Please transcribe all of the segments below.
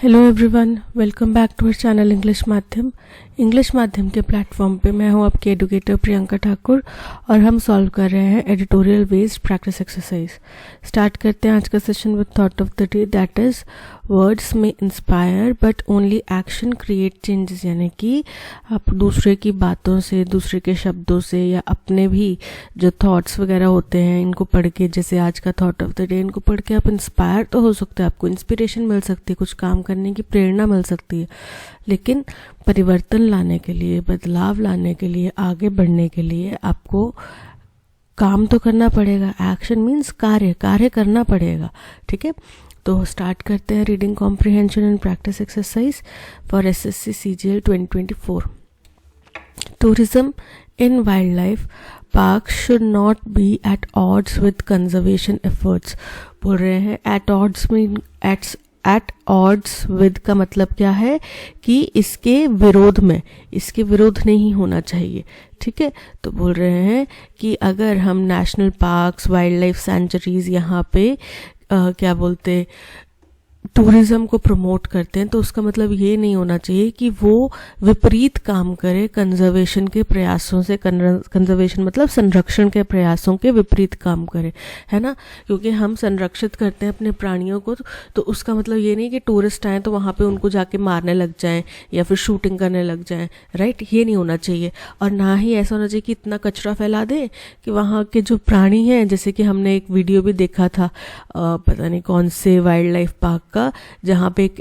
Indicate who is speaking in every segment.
Speaker 1: Hello everyone, welcome back to our channel English माध्यम के platform पे मैं हूं आपकी एडुकेटर प्रियंका ठाकुर और हम सॉल्व कर रहे हैं editorial based practice exercise. Start करते हैं आज का session with thought of the day, that is words में inspire but only action create changes. यानी कि आप दूसरे की बातों से, दूसरे के शब्दों से या अपने भी जो थॉट्स वगैरह होते हैं इनको पढ़ के, जैसे आज का थॉट ऑफ द डे, इनको पढ़ के आप इंस्पायर तो हो सकते हैं, आपको इंस्पिरेशन मिल सकती है, कुछ काम करने की प्रेरणा मिल सकती है, लेकिन परिवर्तन लाने के लिए, बदलाव लाने के लिए, आगे बढ़ने के लिए आपको काम तो करना पड़ेगा। एक्शन मीन्स कार्य करना पड़ेगा। ठीक है, तो स्टार्ट करते हैं reading comprehension and practice exercise for SSC CGL 2024। Tourism in wildlife park should not be at odds with conservation efforts. बोल रहे हैं at odds mean at odds with का मतलब क्या है कि इसके विरोध में, इसके विरोध नहीं होना चाहिए। ठीक है, तो बोल रहे हैं कि अगर हम national parks, wild life sanctuaries यहाँ पे क्या बोलते टूरिज्म को प्रमोट करते हैं, तो उसका मतलब ये नहीं होना चाहिए कि वो विपरीत काम करे कंजर्वेशन के प्रयासों से। कंजर्वेशन मतलब संरक्षण के प्रयासों के विपरीत काम करे, है ना। क्योंकि हम संरक्षित करते हैं अपने प्राणियों को, तो उसका मतलब ये नहीं कि टूरिस्ट आए तो वहाँ पे उनको जाके मारने लग जाएं या फिर शूटिंग करने लग जाएं, राइट। ये नहीं होना चाहिए। और ना ही ऐसा होना चाहिए कि इतना कचरा फैला दें कि वहाँ के जो प्राणी हैं, जैसे कि हमने एक वीडियो भी देखा था पता नहीं कौन से वाइल्ड लाइफ पार्क का, जहाँ पे एक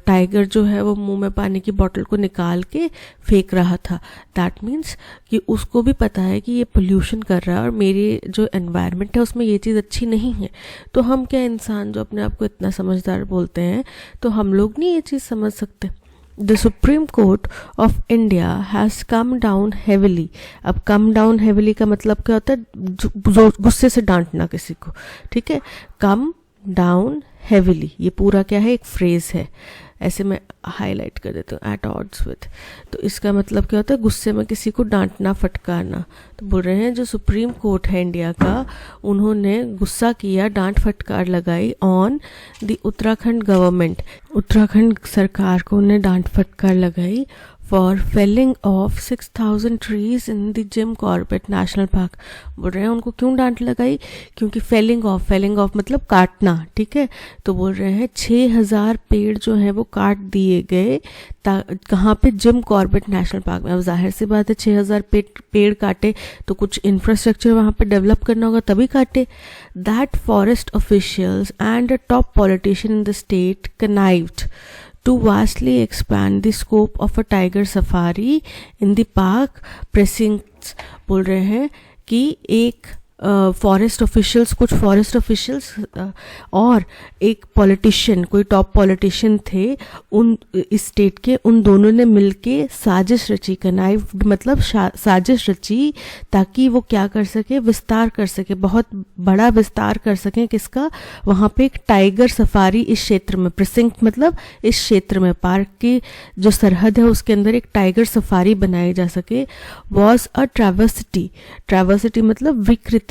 Speaker 1: टाइगर जो है वो मुंह में पानी की बोतल को निकाल के फेंक रहा था। दैट मीन्स कि उसको भी पता है कि ये पोल्यूशन कर रहा है और मेरी जो एनवायरनमेंट है उसमें ये चीज़ अच्छी नहीं है। तो हम क्या, इंसान जो अपने आप को इतना समझदार बोलते हैं, तो हम लोग नहीं ये चीज़ समझ सकते। The Supreme Court of India has come down heavily। अब come down heavily का मतलब क्या होता है? गुस्से से डांटना किसी को। ठीक है, come down heavily, ये पूरा क्या है, एक फ्रेज है। ऐसे मैं हाईलाइट कर देता हूँ, एट ऑड्स विद। तो इसका मतलब क्या होता है? गुस्से में किसी को डांटना, फटकारना। तो बोल रहे हैं जो सुप्रीम कोर्ट है इंडिया का, उन्होंने गुस्सा किया, डांट फटकार लगाई on the Uttarakhand government. Uttarakhand सरकार को उन्हें डांट फटकार लगाई for felling of 6000 trees in the Jim Corbett national park. बोल रहे हैं उनको क्यों डांट लगाई? क्योंकि फेलिंग ऑफ मतलब काटना। ठीक है, तो बोल रहे हैं 6000 पेड़ जो हैं वो काट दिए गए। कहाँ पे? जिम कॉर्बेट नेशनल पार्क में। अब जाहिर सी बात है, 6000 पेड़ काटे तो कुछ इंफ्रास्ट्रक्चर वहाँ पे डेवलप करना होगा, तभी काटे। That forest officials and a top politician in the state connived to vastly expand the scope of a tiger safari in the park precincts। बोल रहे हैं कि एक फॉरेस्ट ऑफिशियल्स, कुछ फॉरेस्ट ऑफिशियल्स और एक पॉलिटिशियन, कोई टॉप पॉलिटिशियन थे उन इस स्टेट के, उन दोनों ने मिलके साजिश रची। कनाइव मतलब साजिश रची ताकि वो क्या कर सके, विस्तार कर सके, बहुत बड़ा विस्तार कर सकें। किसका? वहाँ पे एक टाइगर सफारी इस क्षेत्र में, प्रिसिंक्ट मतलब इस क्षेत्र में, पार्क की जो सरहद है उसके अंदर एक टाइगर सफारी बनाई जा सके। वॉज अ ट्रैवर्सिटी मतलब विकृति।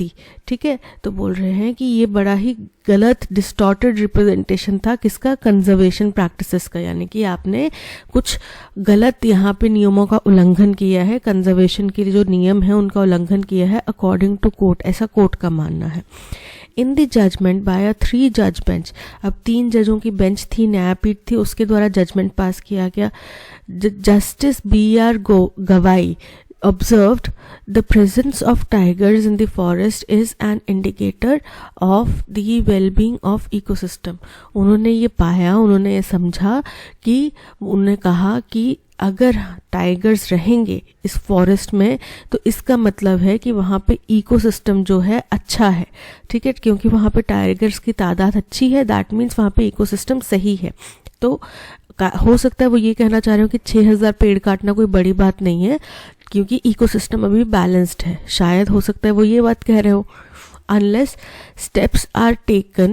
Speaker 1: ठीक है, तो बोल रहे हैं कि ये बड़ा ही गलत, डिस्टॉर्टेड रिप्रेजेंटेशन था किसका? कंजर्वेशन प्रैक्टिसेस का। यानी कि आपने कुछ गलत यहाँ पे नियमों का उल्लंघन किया है, कंजर्वेशन के लिए जो नियम है उनका उल्लंघन किया है, अकॉर्डिंग टू कोर्ट, ऐसा कोर्ट का मानना है। इन द जजमेंट बाय अ 3 जज बेंच। अब 3 जजों की बेंच थी, न्यायपीठ थी, उसके द्वारा जजमेंट पास किया गया। जस्टिस BR गवाई observed the presence of tigers in the forest is an indicator of the well-being of ecosystem। उन्होंने ये पाया, उन्होंने ये समझा कि, उन्होंने कहा कि अगर टाइगर्स रहेंगे इस फॉरेस्ट में तो इसका मतलब है कि वहाँ पे इकोसिस्टम जो है अच्छा है। ठीक है, क्योंकि वहाँ पे टाइगर्स की तादाद अच्छी है, दैट मीन्स वहाँ पे इकोसिस्टम सही है। तो हो सकता है वो ये कहना चाह रहे हो कि 6000 पेड़ काटना कोई बड़ी बात नहीं है क्योंकि इकोसिस्टम अभी बैलेंस्ड है। शायद हो सकता है वो ये बात कह रहे हो। Unless steps are taken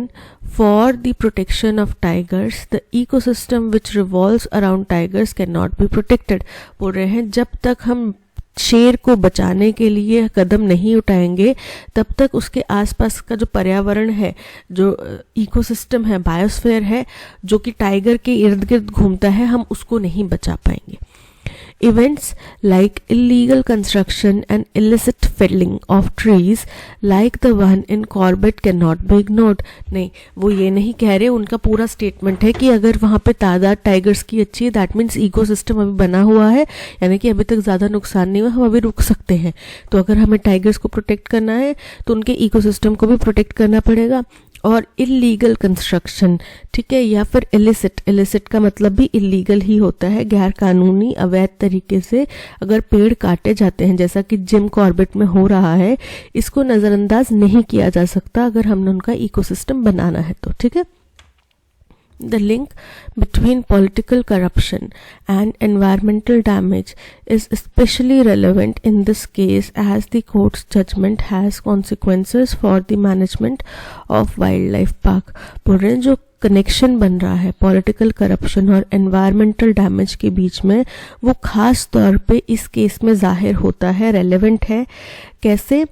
Speaker 1: for the protection of tigers, the ecosystem which revolves around tigers cannot be protected। बोल रहे हैं जब तक हम शेर को बचाने के लिए कदम नहीं उठाएंगे, तब तक उसके आसपास का जो पर्यावरण है, जो इकोसिस्टम है, बायोस्फीयर है, जो कि टाइगर के इर्द गिर्द घूमता है, हम उसको नहीं बचा पाएंगे। Events like illegal construction and illicit felling of trees like the one in Corbett cannot be ignored। नहीं, वो ये नहीं कह रहे, उनका पूरा स्टेटमेंट है कि अगर वहाँ पे तादाद टाइगर्स की अच्छी है, दैट मीन्स इकोसिस्टम अभी बना हुआ है, यानी कि अभी तक ज़्यादा नुकसान नहीं हुआ, हम अभी रुक सकते हैं। तो अगर हमें टाइगर्स को प्रोटेक्ट करना है तो उनके इकोसिस्टम को भी प्रोटेक्ट करना पड़ेगा। और इलीगल कंस्ट्रक्शन, ठीक है, या फिर इलिसिट का मतलब भी इलीगल ही होता है, गैर कानूनी अवैध तरीके से अगर पेड़ काटे जाते हैं, जैसा कि जिम कॉर्बेट में हो रहा है, इसको नज़रअंदाज नहीं किया जा सकता अगर हमने उनका इकोसिस्टम बनाना है तो, ठीक है। The link between political corruption and environmental damage is especially relevant in this case as the court's judgment has consequences for the management of wildlife park। बोल रहे हैं जो कनेक्शन बन रहा है पॉलिटिकल करप्शन और एनवायरमेंटल डैमेज के बीच में, वो खास तौर पे इस केस में जाहिर होता है, रेलेवेंट है। कैसे?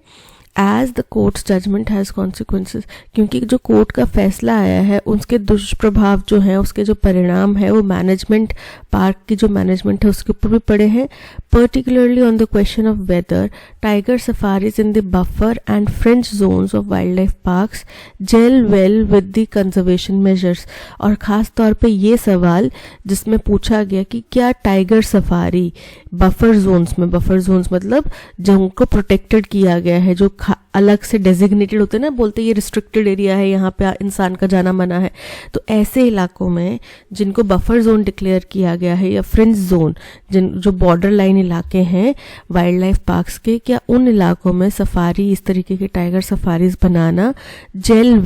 Speaker 1: As the court's judgment has consequences, क्योंकि जो कोर्ट का फैसला आया है उसके दुष्प्रभाव जो हैं, उसके जो परिणाम है, वो मैनेजमेंट, पार्क की जो मैनेजमेंट है उसके ऊपर भी पड़े हैं। Particularly on the question of whether tiger safaris in the buffer and fringe zones of wildlife parks gel well with the conservation measures. और ख़ास तौर पे ये सवाल जिसमें पूछा गया कि क्या टाइगर सफारी बफर जोन्स में, बफर जोन्स मतलब जिनको प्रोटेक्टेड किया गया है, जो अलग से डेजिग्नेटेड होते हैं ना, बोलते हैं ये रिस्ट्रिक्टेड एरिया है, यहाँ पे इंसान का जाना मना है, तो ऐसे इलाकों में जिनको बफर जोन डिक्लेयर किया गया है या फ्रेंच जोन, जो बॉर्डर लाइन इलाके हैं वाइल्ड लाइफ पार्क्स के, क्या उन इलाकों में सफारी, इस तरीके के टाइगर सफारीज बनाना जेल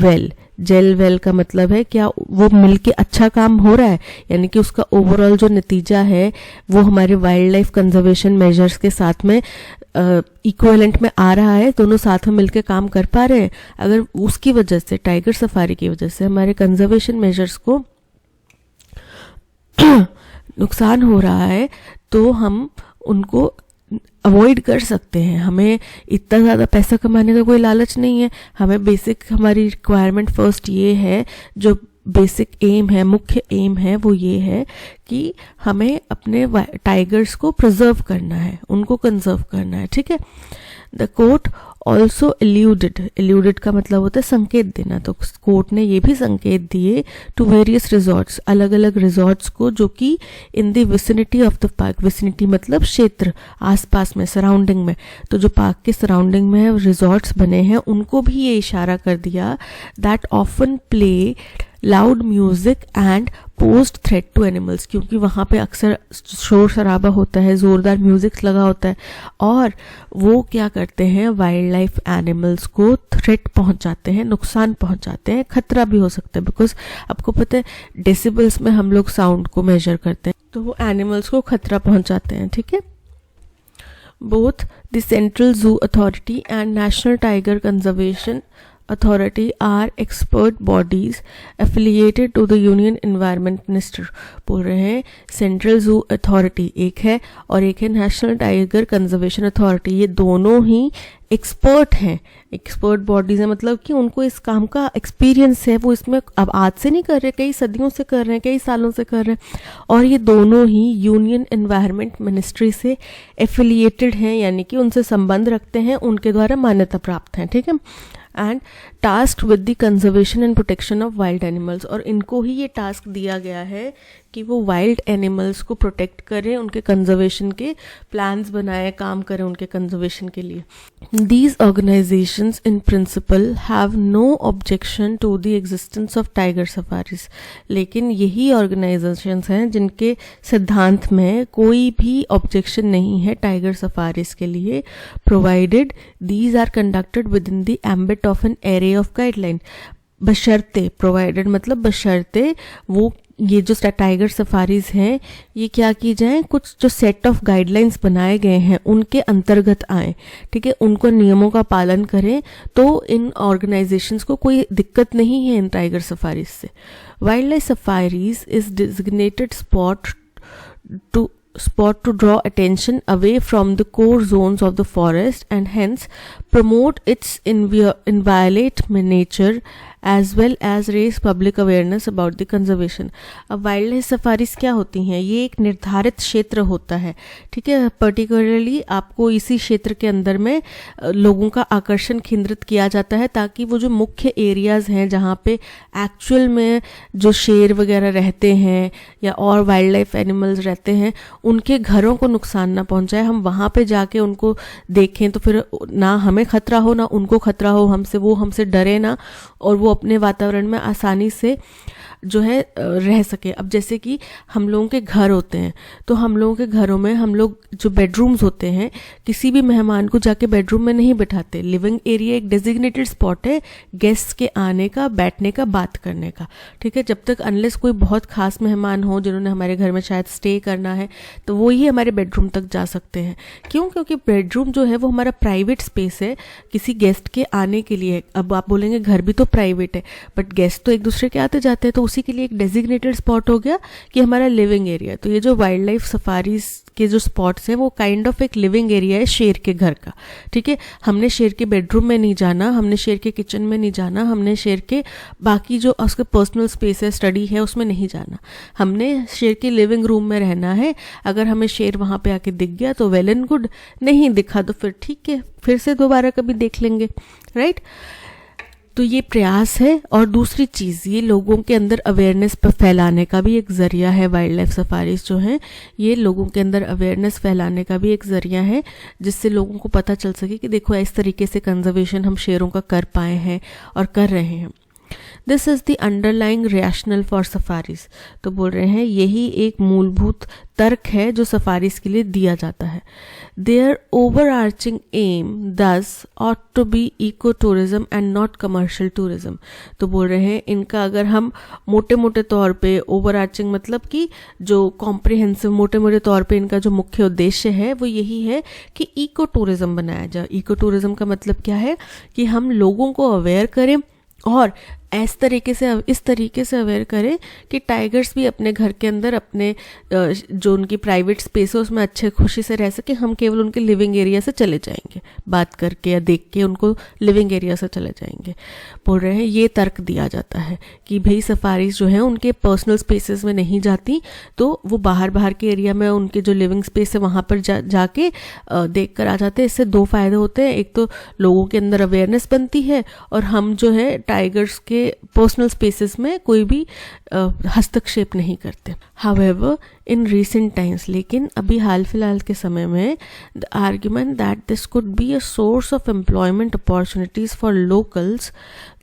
Speaker 1: वेल का मतलब है क्या वो मिलके अच्छा काम हो रहा है, यानी कि उसका ओवरऑल जो नतीजा है वो हमारे वाइल्ड लाइफ कंजर्वेशन मेजर्स के साथ में इक्विवेलेंट में आ रहा है, दोनों साथ में मिलकर काम कर पा रहे हैं। अगर उसकी वजह से, टाइगर सफारी की वजह से हमारे कंजर्वेशन मेजर्स को नुकसान हो रहा है, तो हम उनको अवॉइड कर सकते हैं। हमें इतना ज़्यादा पैसा कमाने का कोई लालच नहीं है, हमें बेसिक हमारी रिक्वायरमेंट फर्स्ट ये है, जो बेसिक एम है, मुख्य एम है, वो ये है कि हमें अपने टाइगर्स को प्रिजर्व करना है, उनको कंजर्व करना है, ठीक है। द कोर्ट ऑल्सो एल्यूडेड का मतलब होता है संकेत देना, तो कोर्ट ने ये भी संकेत दिए टू वेरियस रिजॉर्ट्स, अलग अलग रिजॉर्ट्स को जो कि in the vicinity of the park, vicinity मतलब क्षेत्र, आसपास में, सराउंडिंग में, तो जो पार्क के सराउंडिंग में रिजॉर्ट्स बने हैं उनको भी ये इशारा कर दिया that often play loud music and post threat to animals, क्योंकि वहाँ पे अक्सर शोर शराबा होता है, ज़ोरदार म्यूजिक लगा होता है, और वो क्या करते हैं, वाइल्ड लाइफ एनिमल्स को थ्रेट पहुँचाते हैं, नुकसान पहुँचाते हैं, खतरा भी हो सकता है, बिकॉज आपको पता है डेसिबल्स में हम लोग साउंड को मेजर करते हैं, तो वो एनिमल्स को खतरा पहुँचाते हैं, ठीक है। Both the central zoo authority and national tiger conservation authority are expert bodies affiliated to the Union Environment Minister। बोल रहे हैं सेंट्रल जू अथॉरिटी एक है और एक है नेशनल टाइगर कंजर्वेशन अथॉरिटी, ये दोनों ही एक्सपर्ट हैं, एक्सपर्ट बॉडीज हैं, मतलब कि उनको इस काम का एक्सपीरियंस है, वो इसमें अब आज से नहीं कर रहे, कई सदियों से कर रहे हैं, कई सालों से कर रहे हैं, और ये दोनों ही यूनियन एनवायरनमेंट मिनिस्ट्री से एफिलिएटेड हैं, यानी कि उनसे संबंध रखते हैं, उनके द्वारा मान्यता प्राप्त हैं, ठीक है। And task with the conservation and protection of wild animals, और इनको ही ये टास्क दिया गया है कि वो वाइल्ड एनिमल्स को प्रोटेक्ट करें, उनके कंजर्वेशन के प्लान्स बनाएं, काम करें उनके कंजर्वेशन के लिए। These organisations in principle have no objection to the existence of tiger safaris, लेकिन यही ऑर्गेनाइजेशंस हैं जिनके सिद्धांत में कोई भी ऑब्जेक्शन नहीं है टाइगर सफारीज के लिए, provided these are conducted within the ambit of an array of guideline, बशर्ते, प्रोवाइडेड मतलब बशर्ते वो ये जो टाइगर सफारीज हैं ये क्या की जाए, कुछ जो सेट ऑफ गाइडलाइंस बनाए गए हैं उनके अंतर्गत आए, ठीक है, उनको नियमों का पालन करें, तो इन ऑर्गेनाइजेशंस को कोई दिक्कत नहीं है इन टाइगर सफारीज से। Wildlife safaris is designated spot to spot to draw attention away from the core zones of the forest and hence promote its inviolate nature as well as raise public awareness about the conservation. अब wild life safaris क्या होती हैं? ये एक निर्धारित क्षेत्र होता है, ठीक है. पर्टिकुलरली आपको इसी क्षेत्र के अंदर में लोगों का आकर्षण केंद्रित किया जाता है ताकि वो जो मुख्य एरियाज हैं जहाँ पे एक्चुअल में जो शेर वगैरह रहते हैं या और वाइल्ड लाइफ एनिमल्स रहते हैं उनके घरों को नुकसान ना पहुंचाए. हम वहाँ पे जाके उनको देखें तो फिर ना हमें खतरा हो ना उनको खतरा हो हमसे, वो हमसे डरे ना और वो अपने वातावरण में आसानी से जो है रह सके. अब जैसे कि हम लोगों के घर होते हैं तो हम लोगों के घरों में हम लोग जो बेडरूम्स होते हैं किसी भी मेहमान को जाके बेडरूम में नहीं बिठाते. लिविंग एरिया एक डेजिग्नेटेड स्पॉट है गेस्ट के आने का, बैठने का, बात करने का, ठीक है. जब तक अनलेस कोई बहुत खास मेहमान हो जिन्होंने हमारे घर में शायद स्टे करना है तो वो ही हमारे बेडरूम तक जा सकते हैं. क्यों? क्योंकि बेडरूम जो है वो हमारा प्राइवेट स्पेस है किसी गेस्ट के आने के लिए. अब आप बोलेंगे घर भी तो प्राइवेट है बट गेस्ट तो एक दूसरे के आते जाते हैं तो उसी के लिए एक डेजिग्नेटेड स्पॉट हो गया कि हमारा लिविंग एरिया. तो ये जो वाइल्ड लाइफ सफारीज के जो स्पॉट्स हैं वो काइंड ऑफ एक लिविंग एरिया है शेर के घर का, ठीक है. हमने शेर के बेडरूम में नहीं जाना, हमने शेर के किचन में नहीं जाना, हमने शेर के बाकी जो उसके पर्सनल स्पेस है, स्टडी है, उसमें नहीं जाना. हमने शेर के लिविंग रूम में रहना है. अगर हमें शेर वहाँ पे आके दिख गया तो वेल एंड गुड, नहीं दिखा तो फिर ठीक है, फिर से दोबारा कभी देख लेंगे, राइट. तो ये प्रयास है. और दूसरी चीज़ ये लोगों के अंदर अवेयरनेस पर फैलाने का भी एक ज़रिया है. वाइल्ड लाइफ सफारीज जो हैं ये लोगों के अंदर अवेयरनेस फैलाने का भी एक ज़रिया है जिससे लोगों को पता चल सके कि देखो इस तरीके से कंजर्वेशन हम शेरों का कर पाए हैं और कर रहे हैं. This is the underlying rational for safaris. तो बोल रहे हैं यही एक मूलभूत तर्क है जो सफारीज के लिए दिया जाता है. Their overarching aim thus ought to be eco tourism and not commercial tourism. तो बोल रहे हैं इनका अगर हम मोटे मोटे तौर पे ओवरआर्चिंग मतलब कि जो कॉम्प्रिहेंसिव मोटे मोटे तौर पे इनका जो मुख्य उद्देश्य है वो यही है कि इको टूरिज्म बनाया जाए. इको टूरिज्म का मतलब क्या है कि हम लोगों को अवेयर करें और इस तरीके से अवेयर करें कि टाइगर्स भी अपने घर के अंदर अपने जो उनकी प्राइवेट स्पेस है उसमें अच्छे खुशी से रह सके. हम केवल उनके लिविंग एरिया से चले जाएंगे, बात करके या देख के उनको लिविंग एरिया से चले जाएंगे. बोल रहे हैं ये तर्क दिया जाता है कि भाई सफारीज जो है उनके पर्सनल स्पेसेस में नहीं जाती तो वो बाहर के एरिया में उनके जो लिविंग स्पेस है वहाँ पर जाके देख कर आ जाते हैं. इससे दो फायदे होते हैं. एक तो लोगों के अंदर अवेयरनेस बनती है और हम जो है टाइगर्स के पर्सनल स्पेसेस में कोई भी हस्तक्षेप नहीं करते. हाउएवर इन रीसेंट टाइम्स, लेकिन अभी हाल फिलहाल के समय में the argument that this could be a source of employment opportunities for locals,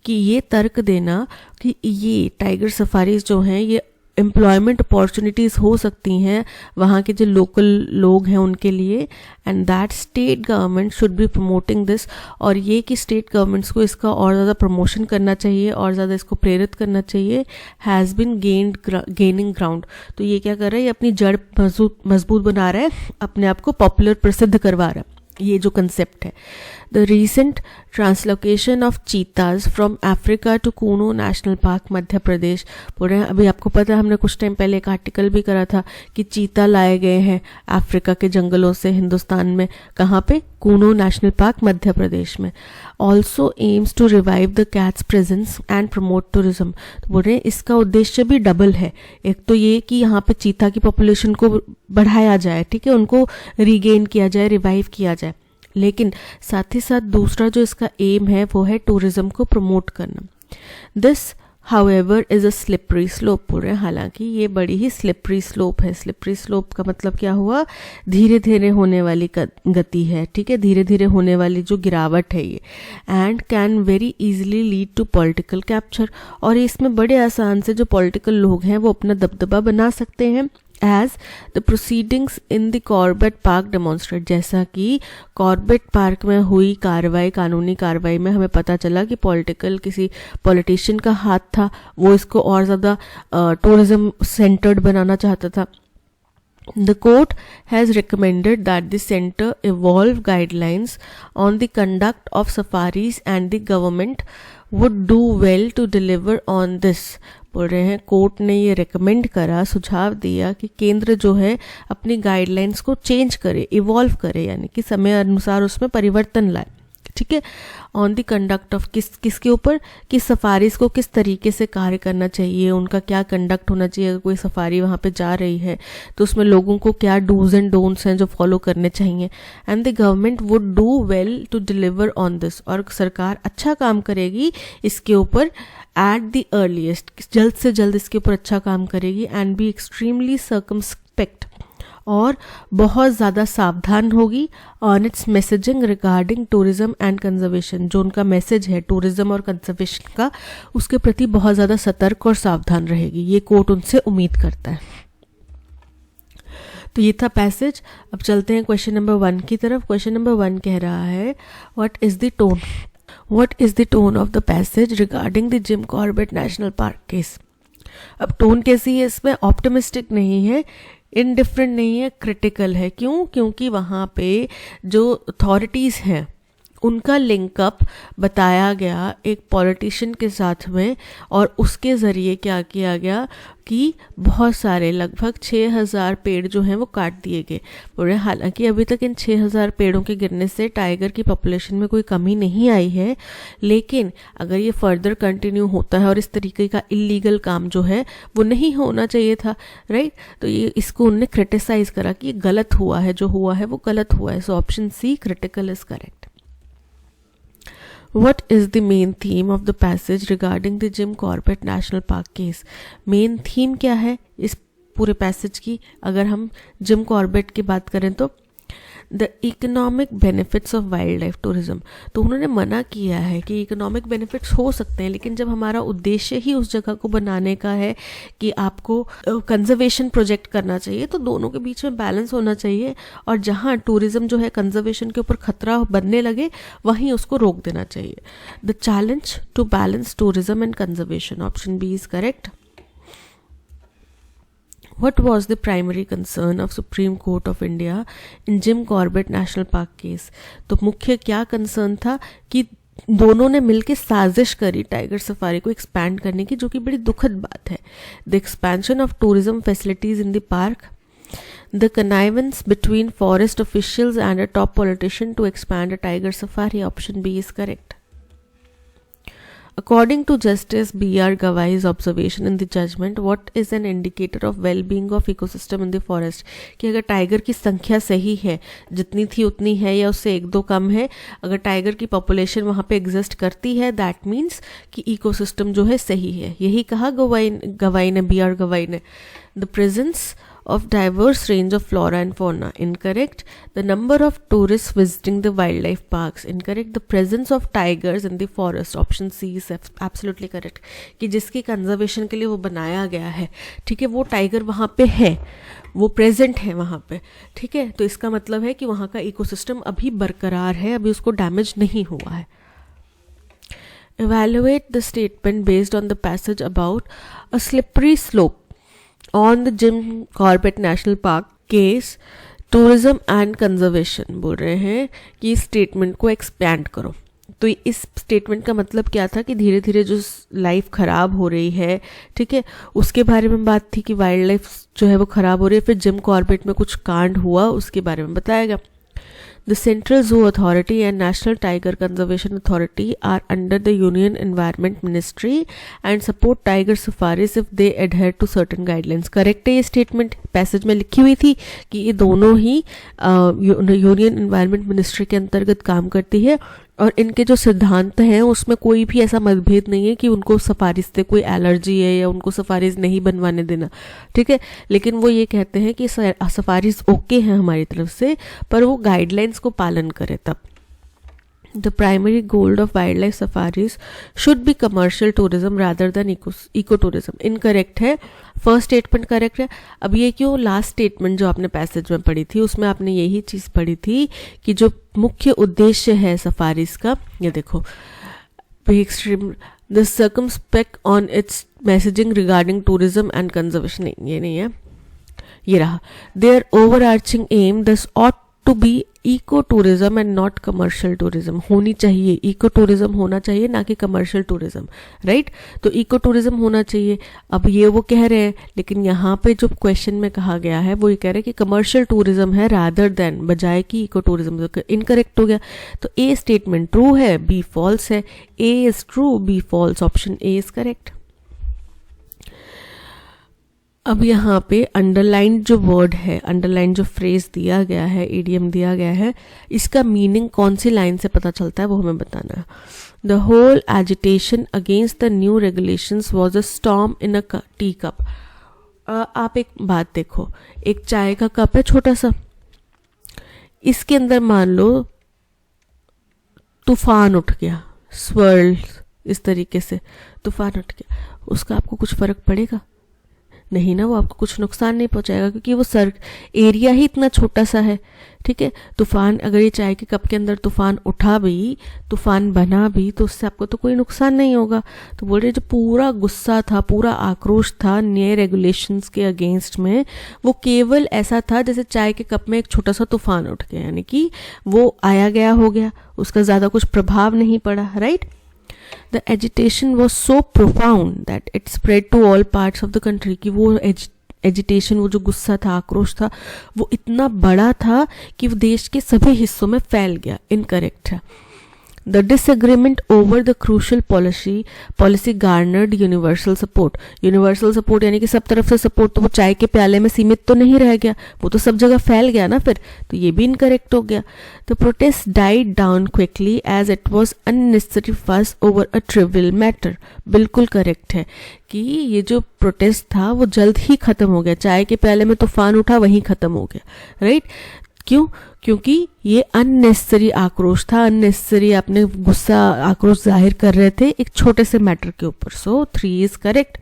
Speaker 1: कि ये तर्क देना कि ये टाइगर सफारीज जो हैं ये एम्प्लॉयमेंट अपॉर्चुनिटीज़ हो सकती हैं वहाँ के जो लोकल लोग हैं उनके लिए. And that state government should be promoting this, और ये कि स्टेट गवर्नमेंट्स को इसका और ज़्यादा प्रमोशन करना चाहिए और ज़्यादा इसको प्रेरित करना चाहिए. Has been gaining ground. तो ये क्या कर रहा है, ये अपनी जड़ मजबूत बना रहा है, अपने आप को पॉपुलर प्रसिद्ध करवा रहा है. ये जो कंसेप्ट है. The recent translocation of cheetahs from Africa to Kuno national park Madhya Pradesh. बोल रहे हैं अभी आपको पता है हमने कुछ टाइम पहले एक आर्टिकल भी करा था कि चीता लाए गए हैं अफ्रीका के जंगलों से हिंदुस्तान में. कहाँ पे? कूनो नेशनल पार्क मध्य प्रदेश में. Also aims to revive the cat's presence and promote tourism. तो बोल रहे हैं इसका उद्देश्य भी डबल है. एक तो ये कि यहाँ पे चीता की पॉपुलेशन को बढ़ाया जाए, ठीक है, उनको रिगेन किया जाए, रिवाइव किया जाए, लेकिन साथ ही साथ दूसरा जो इसका एम है वो है टूरिज्म को प्रमोट करना. This however is a slippery slope. बोल रहे हैं हालांकि ये बड़ी ही स्लिपरी स्लोप है. स्लिपरी स्लोप का मतलब क्या हुआ? धीरे धीरे होने वाली गति है, ठीक है, धीरे धीरे होने वाली जो गिरावट है ये. And can very easily lead to political capture. और इसमें बड़े आसान से जो पॉलिटिकल लोग हैं वो अपना दबदबा बना सकते हैं. As the proceedings in the Corbett park demonstrate. जैसा कि कॉर्बेट पार्क में हुई कार्रवाई, कानूनी कार्रवाई में हमें पता चला कि किसी पॉलिटिशियन का हाथ था, वो इसको और ज़्यादा टूरिज्म सेंटर्ड बनाना चाहता था. The court has recommended that the center evolve guidelines on the conduct of safaris and the government would do well to deliver on this. बोल रहे हैं कोर्ट ने ये रिकमेंड करा, सुझाव दिया कि केंद्र जो है अपनी गाइडलाइंस को चेंज करे, इवॉल्व करे, यानी कि समय अनुसार उसमें परिवर्तन लाए। ठीक है, ऑन द कंडक्ट ऑफ किसके ऊपर, कि सफारीज को किस तरीके से कार्य करना चाहिए, उनका क्या कंडक्ट होना चाहिए। अगर कोई सफारी वहाँ पे जा रही है तो उसमें लोगों को क्या डूज एंड डोंट्स हैं जो फॉलो करने चाहिए। And the government would do well to deliver on this, और सरकार अच्छा काम करेगी इसके ऊपर एट द अर्लीस्ट, जल्द से जल्द इसके ऊपर अच्छा काम करेगी। एंड बी एक्सट्रीमली सर्कमस्पेक्ट, और बहुत ज़्यादा सावधान होगी on its messaging regarding tourism and conservation. जो उनका मैसेज है टूरिज्म और कंजर्वेशन का, उसके प्रति बहुत ज़्यादा सतर्क और सावधान रहेगी, ये कोर्ट उनसे उम्मीद करता है। तो ये था पैसेज। अब चलते हैं क्वेश्चन नंबर 1 की तरफ। क्वेश्चन नंबर 1 कह रहा है what is the tone of the passage regarding the Jim Corbett national park case. अब टोन कैसी है इसमें, ऑप्टिमिस्टिक नहीं है, इनडिफरेंट नहीं है, क्रिटिकल है। क्यों? क्योंकि वहाँ पे जो अथॉरिटीज़ हैं उनका लिंकअप बताया गया एक पॉलिटिशियन के साथ में, और उसके ज़रिए क्या किया गया कि बहुत सारे लगभग 6000 पेड़ जो हैं वो काट दिए गए। बोले हालांकि अभी तक इन 6000 पेड़ों के गिरने से टाइगर की पॉपुलेशन में कोई कमी नहीं आई है, लेकिन अगर ये फर्दर कंटिन्यू होता है और इस तरीके का इलीगल काम जो है वो नहीं होना चाहिए था, राइट। तो ये इसको उनने क्रिटिसाइज करा कि ये गलत हुआ है, जो हुआ है वो गलत हुआ है। So option C critical is correct. What is the main theme of the passage regarding the Jim Corbett National Park case? Main theme क्या है इस पूरे पैसेज की? अगर हम जिम कॉर्बेट की बात करें तो the economic benefits of wild life tourism. तो उन्होंने मना किया है कि इकोनॉमिक बेनिफिट्स हो सकते हैं, लेकिन जब हमारा उद्देश्य ही उस जगह को बनाने का है कि आपको कंजर्वेशन प्रोजेक्ट करना चाहिए, तो दोनों के बीच में बैलेंस होना चाहिए। और जहाँ टूरिज्म जो है कंजर्वेशन के ऊपर खतरा बनने लगे वहीं उसको रोक देना चाहिए। The challenge to balance tourism and conservation, option B is correct. What was the primary concern of Supreme Court of India in Jim Corbett National Park case? तो मुख्य क्या कंसर्न था कि दोनों ने मिलकर साजिश करी टाइगर सफारी को एक्सपैंड करने की, जो कि बड़ी दुखद बात है। The expansion of tourism facilities in the park, the connivance between forest officials and a top politician to expand a tiger safari, option B is correct. According to Justice B.R. Gawai's observation in the judgment, what is an indicator of well-being of ecosystem in the forest? कि अगर tiger की संख्या सही है, जितनी थी उतनी है या उससे 1-2 कम है, अगर टाइगर की पॉपुलेशन वहाँ पे एग्जिस्ट करती है, दैट मीन्स कि इकोसिस्टम जो है सही है। यही कहा गवाई ने, B.R. गवाई ने। The presence of diverse range of flora and fauna, incorrect. The number of tourists visiting the wildlife parks, incorrect. The presence of tigers in the forest, option C is absolutely correct. कि जिसकी conservation के लिए वो बनाया गया है, ठीक है, वो टाइगर वहाँ पे है, वो प्रेजेंट है वहाँ पे, ठीक है। तो इसका मतलब है कि वहाँ का इकोसिस्टम अभी बरकरार है, अभी उसको डैमेज नहीं हुआ है। Evaluate the statement based on the passage about a slippery slope on the Jim Corbett National Park case, tourism and conservation। बोल रहे हैं कि इस स्टेटमेंट को एक्सपैंड करो। तो इस स्टेटमेंट का मतलब क्या था कि धीरे धीरे जो लाइफ खराब हो रही है, ठीक है, उसके बारे में बात थी कि वाइल्ड लाइफ जो है वो खराब हो रही है। फिर जिम कॉर्बेट में कुछ कांड हुआ, उसके बारे में बताया गया। The Central Zoo Authority and National Tiger Conservation Authority are under the Union Environment Ministry and support tiger safaris if they adhere to certain guidelines. Correct है ये स्टेटमेंट, पैसेज में लिखी हुई थी कि ये दोनों ही यूनियन एनवायरनमेंट मिनिस्ट्री के अंतर्गत काम करती है, और इनके जो सिद्धांत हैं उसमें कोई भी ऐसा मतभेद नहीं है कि उनको सफारिज से कोई एलर्जी है या उनको सफारिज नहीं बनवाने देना, ठीक है। लेकिन वो ये कहते हैं कि सफारिज ओके हैं हमारी तरफ से, पर वो गाइडलाइंस को पालन करे तब। The primary goal of wildlife safaris should be commercial tourism rather than ecotourism. Incorrect है, फर्स्ट स्टेटमेंट करेक्ट है। अब ये क्यों, लास्ट स्टेटमेंट जो आपने पैसेज में पढ़ी थी उसमें आपने यही चीज़ पढ़ी थी कि जो मुख्य उद्देश्य है सफारीज का, ये देखो, the circumspect on its messaging regarding tourism and conservation, नहीं ये नहीं है, ये रहा। Their overarching aim thus ought to be eco tourism and not commercial tourism, होनी चाहिए, इको टूरिज्म होना चाहिए ना कि कमर्शियल टूरिज्म, राइट। तो इको टूरिज्म होना चाहिए। अब ये वो कह रहे हैं, लेकिन यहाँ पे जो क्वेश्चन में कहा गया है वो ये कह रहे हैं कि कमर्शियल टूरिज्म है रादर देन, बजाय कि इको टूरिज्म। तो इनकरेक्ट हो गया। तो ए स्टेटमेंट ट्रू है, बी फॉल्स है। A is true, B false, option A is correct. अब यहाँ पे अंडरलाइन जो वर्ड है, अंडरलाइन जो फ्रेज दिया गया है, इडियम दिया गया है, इसका मीनिंग कौन सी लाइन से पता चलता है वो हमें बताना है। The whole agitation against the new regulations was a storm in a tea cup. आप एक बात देखो, एक चाय का कप है छोटा सा, इसके अंदर मान लो तूफान उठ गया, स्वर्ल, इस तरीके से तूफान उठ गया, उसका आपको कुछ फर्क पड़ेगा? नहीं ना, वो आपको कुछ नुकसान नहीं पहुंचाएगा, क्योंकि वो एरिया ही इतना छोटा सा है, ठीक है। तूफान, अगर ये चाय के कप के अंदर तूफान उठा भी, तूफान बना भी, तो उससे आपको तो कोई नुकसान नहीं होगा। तो बोल रहे जो पूरा गुस्सा था, पूरा आक्रोश था नए रेगुलेशंस के अगेंस्ट में, वो केवल ऐसा था जैसे चाय के कप में एक छोटा सा तूफान उठ गया, यानी कि वो आया गया हो गया, उसका ज्यादा कुछ प्रभाव नहीं पड़ा, right. The agitation was so profound that it spread to all parts of the country, कि वो एजिटेशन, वो जो गुस्सा था, आक्रोश था, वो इतना बड़ा था कि वो देश के सभी हिस्सों में फैल गया। इनकरेक्ट है। The disagreement over the crucial policy garnered universal support. Universal support यानी कि सब तरफ से सपोर्ट, तो वो चाय के प्याले में सीमित तो नहीं रह गया, वो तो सब जगह फैल गया ना फिर, तो ये भी इनकरेक्ट हो गया। The protest died down quickly as it was unnecessary fuss over a trivial matter. बिल्कुल करेक्ट है कि ये जो प्रोटेस्ट था वो जल्द ही खत्म हो गया, चाय के प्याले में तूफान उठा वहीं खत्म हो गया, राइट। क्यों? क्योंकि ये अननेसेसरी आक्रोश था, अननेसेसरी आपने गुस्सा आक्रोश जाहिर कर रहे थे एक छोटे से मैटर के ऊपर। So 3 is correct.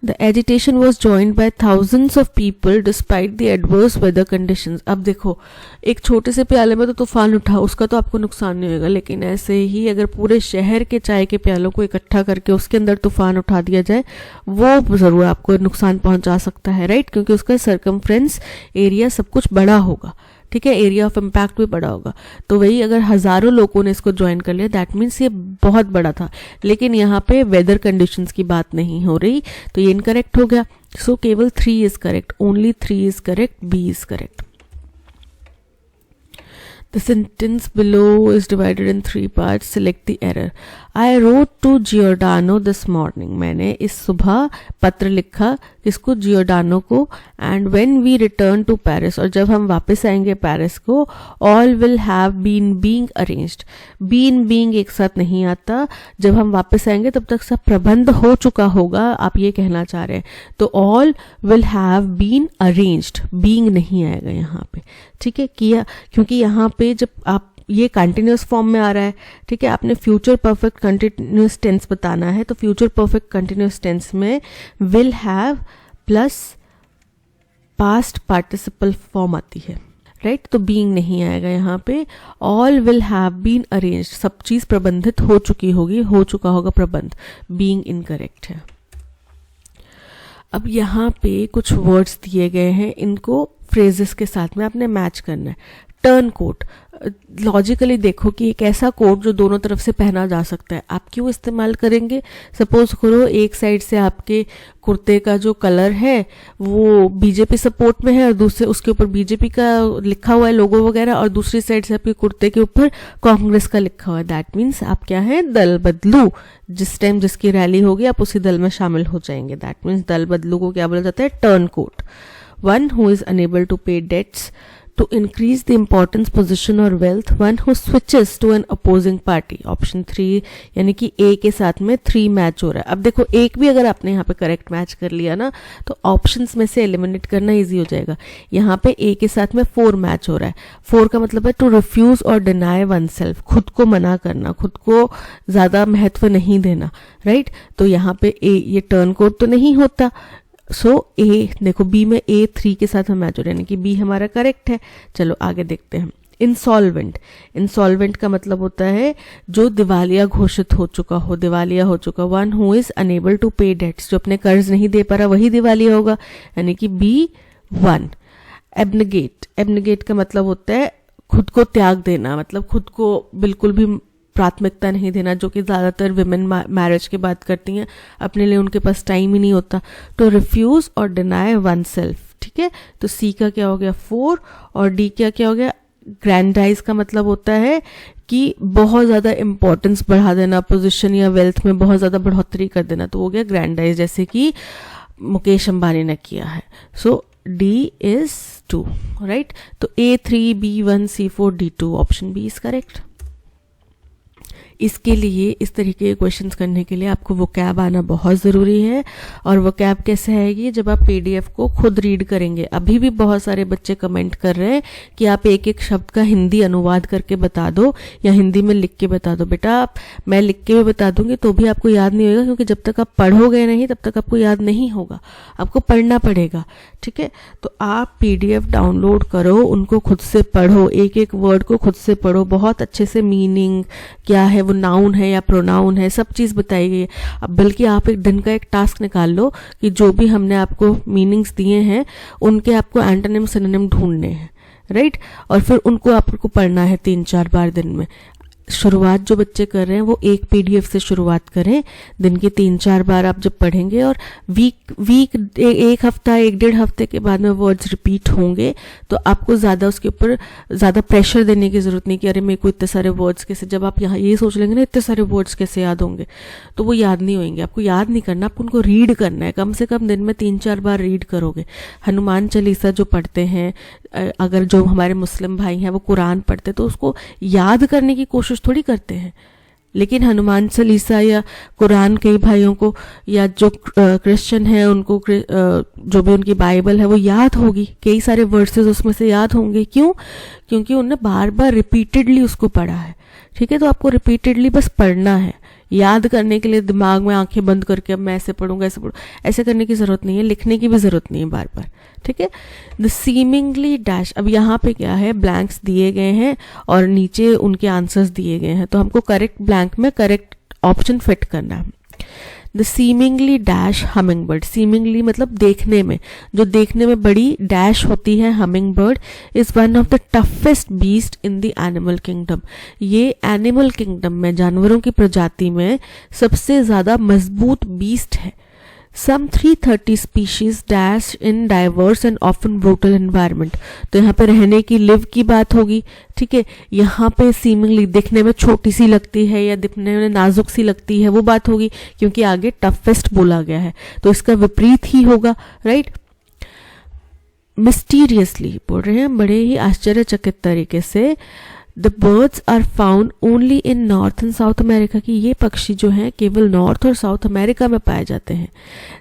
Speaker 1: The agitation was joined by thousands of people despite the adverse weather conditions. अब देखो, एक छोटे से प्याले में तो तूफान उठा, उसका तो आपको नुकसान नहीं होगा, लेकिन ऐसे ही अगर पूरे शहर के चाय के प्यालों को इकट्ठा करके उसके अंदर तूफान उठा दिया जाए, वो जरूर आपको नुकसान पहुंचा सकता है, राइट, क्योंकि उसका सरकमफ्रेंस एरिया सब कुछ बड़ा होगा, ठीक है, एरिया ऑफ इम्पैक्ट भी बड़ा होगा। तो वही अगर हजारों लोगों ने इसको ज्वाइन कर लिया, दैट मीन्स ये बहुत बड़ा था। लेकिन यहाँ पे वेदर कंडीशंस की बात नहीं हो रही, तो ये इनकरेक्ट हो गया। सो केवल 3 is correct, only 3 is correct, B is correct. The sentence below is divided in 3 parts. Select the error. I wrote to Giordano this morning. मैंने इस सुबह पत्र लिखा किसको? जियोडानो को। And when we return to Paris, और जब हम वापस आएंगे पेरिस को, all will have been being arranged. being एक साथ नहीं आता, जब हम वापस आएंगे तब तक सब प्रबंध हो चुका होगा, आप ये कहना चाह रहे हैं। तो all will have been arranged, being नहीं आएगा यहाँ पे, ठीक है, किया, क्योंकि यहाँ पे जब आप ये कंटिन्यूस फॉर्म में आ रहा है, ठीक है, आपने फ्यूचर परफेक्ट कंटिन्यूस टेंस बताना है, तो फ्यूचर परफेक्ट कंटिन्यूस टेंस में will have plus past participle form आती है, राइट। तो बीइंग नहीं आएगा यहाँ पे। All will have been arranged, सब चीज प्रबंधित हो चुकी होगी, हो चुका होगा प्रबंध, बीइंग इनकरेक्ट है। अब यहाँ पे कुछ वर्ड्स दिए गए हैं, इनको फ्रेजेस के साथ में आपने मैच करना है। टर्न कोट, लॉजिकली देखो कि एक ऐसा कोट जो दोनों तरफ से पहना जा सकता है, आप क्यों इस्तेमाल करेंगे? सपोज करो एक साइड से आपके कुर्ते का जो कलर है वो बीजेपी सपोर्ट में है और दूसरे उसके ऊपर बीजेपी का लिखा हुआ है लोगो वगैरह, और दूसरी साइड से आपके कुर्ते के ऊपर कांग्रेस का लिखा हुआ है, दैट मीन्स आप क्या है? दल बदलू। जिस टाइम जिसकी रैली होगी आप उसी दल में शामिल हो जाएंगे, दैट मीन्स दल बदलू को क्या बोला जाता है? Turncoat. One who is unable to pay debts to increase the importance, position or wealth, one who switches to an opposing party. Option 3 यानी कि ए के साथ में 3 मैच हो रहा है। अब देखो एक भी अगर आपने यहाँ पे करेक्ट मैच कर लिया ना, तो ऑप्शंस में से एलिमिनेट करना इजी हो जाएगा। यहाँ पे ए के साथ में 4 मैच हो रहा है। 4 का मतलब है टू रिफ्यूज और डिनाई वन सेल्फ, खुद को मना करना, खुद को ज्यादा महत्व नहीं देना, राइट। तो यहाँ पे ए, ये टर्न कोड तो नहीं होता। सो ए देखो, बी में ए 3 के साथ हम मैच हो रहे हैं, यानी कि बी हमारा करेक्ट है। चलो आगे देखते हैं। इंसॉल्वेंट, इंसॉल्वेंट का मतलब होता है जो दिवालिया घोषित हो चुका हो, दिवालिया हो चुका। One who is unable to pay debts, जो अपने कर्ज नहीं दे पा रहा वही दिवालिया होगा, यानी कि बी 1। एबनेगेट का मतलब होता है खुद को त्याग देना, मतलब खुद को बिल्कुल भी प्राथमिकता नहीं देना, जो कि ज़्यादातर विमेन मैरिज के बात करती हैं, अपने लिए उनके पास टाइम ही नहीं होता। तो रिफ्यूज़ और डिनाई वन सेल्फ, ठीक है। तो सी का क्या हो गया 4 और डी का क्या हो गया ग्रैंडाइज का मतलब होता है कि बहुत ज़्यादा इंपॉर्टेंस बढ़ा देना, पोजीशन या वेल्थ में बहुत ज़्यादा बढ़ोतरी कर देना, तो हो गया ग्रैंडाइज, जैसे कि मुकेश अंबानी ने किया है। सो डी इज 2, राइट। तो A3 B1 C4 D2 option B is correct. इसके लिए इस तरीके के क्वेश्चंस करने के लिए आपको वोकैब आना बहुत ज़रूरी है। और वोकैब कैसे आएगी, जब आप PDF को खुद रीड करेंगे। अभी भी बहुत सारे बच्चे कमेंट कर रहे हैं कि आप एक एक शब्द का हिंदी अनुवाद करके बता दो या हिंदी में लिख के बता दो। बेटा मैं लिख के भी बता दूंगी तो भी आपको याद नहीं होगा, क्योंकि जब तक आप पढ़ोगे नहीं तब तक आपको याद नहीं होगा, आपको पढ़ना पड़ेगा, ठीक है। तो आप PDF डाउनलोड करो, उनको खुद से पढ़ो, एक एक वर्ड को खुद से पढ़ो, बहुत अच्छे से मीनिंग क्या है, वो नाउन है या प्रोनाउन है, सब चीज़ बताई गई है। अब बल्कि आप एक दिन का एक टास्क निकाल लो कि जो भी हमने आपको मीनिंग्स दिए हैं उनके आपको एंटोनिम सिनोनिम ढूंढने हैं, राइट। और फिर उनको आपको पढ़ना है 3-4 बार दिन में। शुरुआत जो बच्चे कर रहे हैं वो एक PDF से शुरुआत करें, दिन के 3-4 बार आप जब पढ़ेंगे और वीक एक हफ्ता 1-1.5 हफ्ते के बाद में वर्ड्स रिपीट होंगे, तो आपको ज़्यादा उसके ऊपर ज़्यादा प्रेशर देने की ज़रूरत नहीं कि अरे मेरे को इतने सारे वर्ड्स कैसे, जब आप यहाँ ये सोच लेंगे ना इतने सारे वर्ड्स कैसे याद होंगे, तो वो याद नहीं होंगे। आपको याद नहीं करना, आपको उनको रीड करना है, कम से कम दिन में 3-4 बार रीड करोगे। हनुमान चालीसा जो पढ़ते हैं, अगर जो हमारे मुस्लिम भाई हैं वो कुरान पढ़ते तो उसको याद करने की कोशिश थोड़ी करते हैं, लेकिन हनुमान चालीसा या कुरान कई भाइयों को या जो क्रिश्चियन है उनको जो भी उनकी बाइबल है वो याद होगी, कई सारे वर्सेस उसमें से याद होंगे। क्यों? क्योंकि उन्होंने बार बार रिपीटेडली उसको पढ़ा है, ठीक है। तो आपको रिपीटेडली बस पढ़ना है, याद करने के लिए दिमाग में आंखें बंद करके अब मैं ऐसे पढ़ूंगा ऐसे पढ़ूँ, ऐसे करने की ज़रूरत नहीं है, लिखने की भी ज़रूरत नहीं है बार बार, ठीक है। द सीमिंगली डैश, अब यहाँ पे क्या है, ब्लैंक्स दिए गए हैं और नीचे उनके आंसर्स दिए गए हैं, तो हमको करेक्ट ब्लैंक में करेक्ट ऑप्शन फिट करना है। The seemingly dash humming bird, seemingly मतलब देखने में, जो देखने में बड़ी डैश होती है humming bird, is one of the toughest beast in the animal kingdom. ये एनिमल किंगडम में, जानवरों की प्रजाति में सबसे ज्यादा मजबूत बीस्ट है। Some 330 species dash in diverse and often brutal environment। तो यहाँ पे रहने की लिव की बात होगी, ठीक है। यहाँ पे सीमिंगली दिखने में छोटी सी लगती है या दिखने में नाजुक सी लगती है, वो बात होगी, क्योंकि आगे टफेस्ट बोला गया है, तो इसका विपरीत ही होगा, राइट। मिस्टीरियसली बोल रहे हैं, बड़े ही आश्चर्यचकित तरीके से। The birds are found only in North and South America, की ये पक्षी जो हैं केवल नॉर्थ और साउथ अमेरिका में पाए जाते हैं।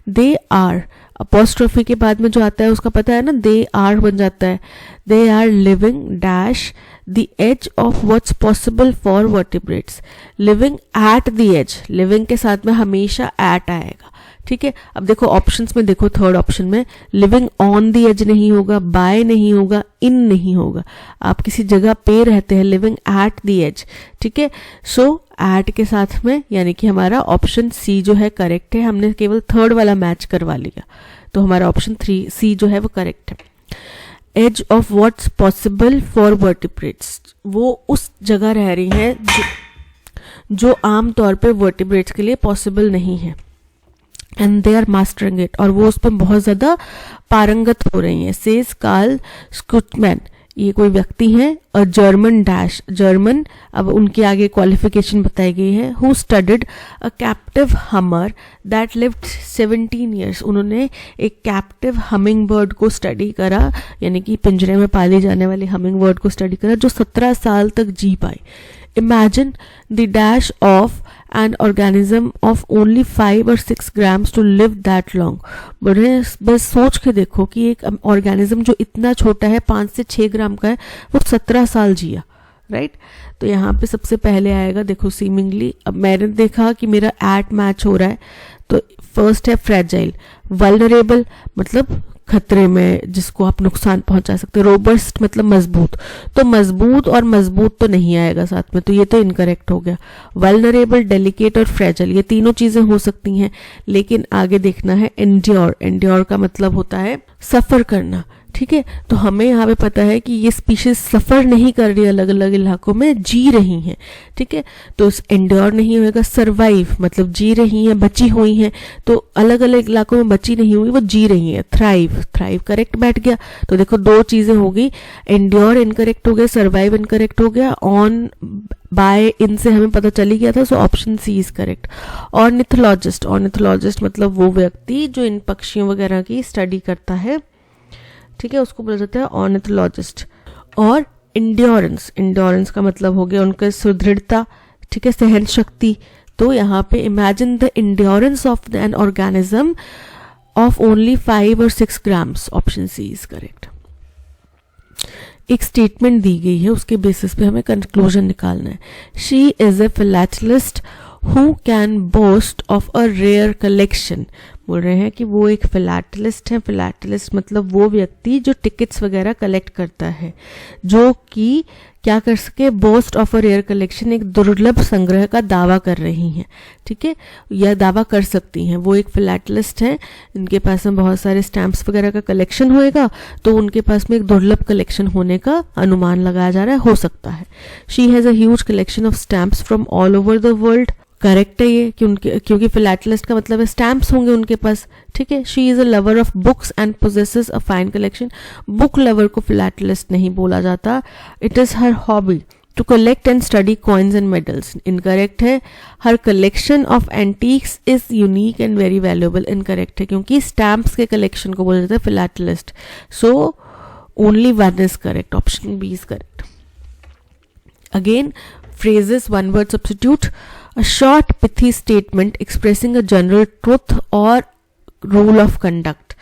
Speaker 1: दे आर, अपोस्ट्रोफी के बाद में जो आता है उसका पता है ना, दे आर बन जाता है। They are living dash the edge of what's possible for vertebrates, living at the edge, living के साथ में हमेशा एट आएगा, ठीक है। अब देखो ऑप्शंस में, देखो थर्ड ऑप्शन में लिविंग ऑन द एज नहीं होगा, बाय नहीं होगा, इन नहीं होगा, आप किसी जगह पे रहते हैं, लिविंग एट द एज, ठीक है। सो एट के साथ में, यानी कि हमारा ऑप्शन सी जो है करेक्ट है। हमने केवल थर्ड वाला मैच करवा लिया, तो हमारा ऑप्शन 3 सी जो है वो करेक्ट है। Edge of what's possible for vertebrates, वो उस जगह रह रही हैं जो आमतौर पे वर्टिब्रेट्स के लिए पॉसिबल नहीं है, and they are mastering it, और वो उस पर बहुत ज़्यादा पारंगत हो रही हैं। सेज कार्ल स्कुटमैन, ये कोई व्यक्ति हैं, और जर्मन डैश, जर्मन, अब उनके आगे क्वालिफिकेशन बताई गई है। हु स्टडीड अ कैप्टिव हमर दैट लिव्ड 17 ईयर्स, उन्होंने एक कैप्टिव हमिंग बर्ड को स्टडी करा, यानी कि पिंजरे में पाली जाने वाली हमिंग बर्ड को स्टडी करा जो 17 साल तक जी पाई। Imagine the dash of an organism of only 5 or 6 grams to live that long। बस सोच के देखो कि एक ऑर्गेनिज्म जो इतना छोटा है, 5 से 6 ग्राम का है, वो 17 साल जिया, राइट। तो यहाँ पे सबसे पहले आएगा, देखो सीमिंगली, अब मैंने देखा कि मेरा एट मैच हो रहा है, तो फर्स्ट है फ्रेजाइल, वल्नरेबल मतलब खतरे में, जिसको आप नुकसान पहुंचा सकते हो, रोबस्ट मतलब मजबूत, तो मजबूत और मजबूत तो नहीं आएगा साथ में, तो ये तो इनकरेक्ट हो गया। वल्नरेबल, डेलिकेट और फ्रेजाइल, ये तीनों चीजें हो सकती हैं, लेकिन आगे देखना है एंड्योर, एंड्योर का मतलब होता है सफर करना, ठीक है, तो हमें यहाँ पे पता है कि ये स्पीशीज सफ़र नहीं कर रही, अलग अलग इलाकों में जी रही हैं। ठीक है, तो एंड्योर नहीं होएगा, सर्वाइव मतलब जी रही हैं, बची हुई हैं, तो अलग अलग इलाकों में बची नहीं हुई, वो जी रही हैं। थ्राइव, थ्राइव करेक्ट बैठ गया। तो देखो दो चीज़ें हो गई, एंड्योर इनकरेक्ट हो गया, सर्वाइव इनकरेक्ट हो गया, ऑन बाय इनसे हमें पता चल ही गया था, so option C is correct. Ornithologist, ornithologist मतलब वो व्यक्ति जो इन पक्षियों वगैरह की स्टडी करता है, ठीक है, उसको बोला जाता है ऑर्निथोलॉजिस्ट। और इंड्योरेंस, इंड्योरेंस का मतलब हो गया उनका सुदृढ़ता, ठीक है, सहन शक्ति। तो यहाँ पे imagine the endurance of an organism of only 5 और 6 grams, option C is correct. एक स्टेटमेंट दी गई है, उसके बेसिस पे हमें कंक्लूजन निकालना है। She is a philatelist who can boast of a rare collection. बोल रहे हैं कि वो एक फिलैटलिस्ट है। फिलैटलिस्ट मतलब वो व्यक्ति जो टिकट्स वगैरह कलेक्ट करता है, जो कि क्या कर सके, boast of a rare collection, एक दुर्लभ संग्रह का दावा कर रही हैं। ठीक है, यह दावा कर सकती हैं, वो एक फिलैटलिस्ट है, इनके पास में बहुत सारे स्टैम्प्स वगैरह का कलेक्शन होएगा, तो उनके पास में एक दुर्लभ कलेक्शन होने का अनुमान लगाया जा रहा है, हो सकता है। She has a huge collection of stamps from all over the world. Correct है ये, क्योंकि फिलैटलिस्ट का मतलब है स्टैम्प्स होंगे उनके पास। ठीक है, she is a lover of books and possesses a fine collection. Book lover को फिलैटलिस्ट नहीं बोला जाता। It is her hobby to collect and study coins and medals. Incorrect है। Her collection of antiques is unique and very valuable. Incorrect है, क्योंकि stamps के collection को बोला जाता है philatelist. So only one is correct, option B is correct. Again phrases, one word substitute. A short pithy statement expressing a general truth or rule of conduct.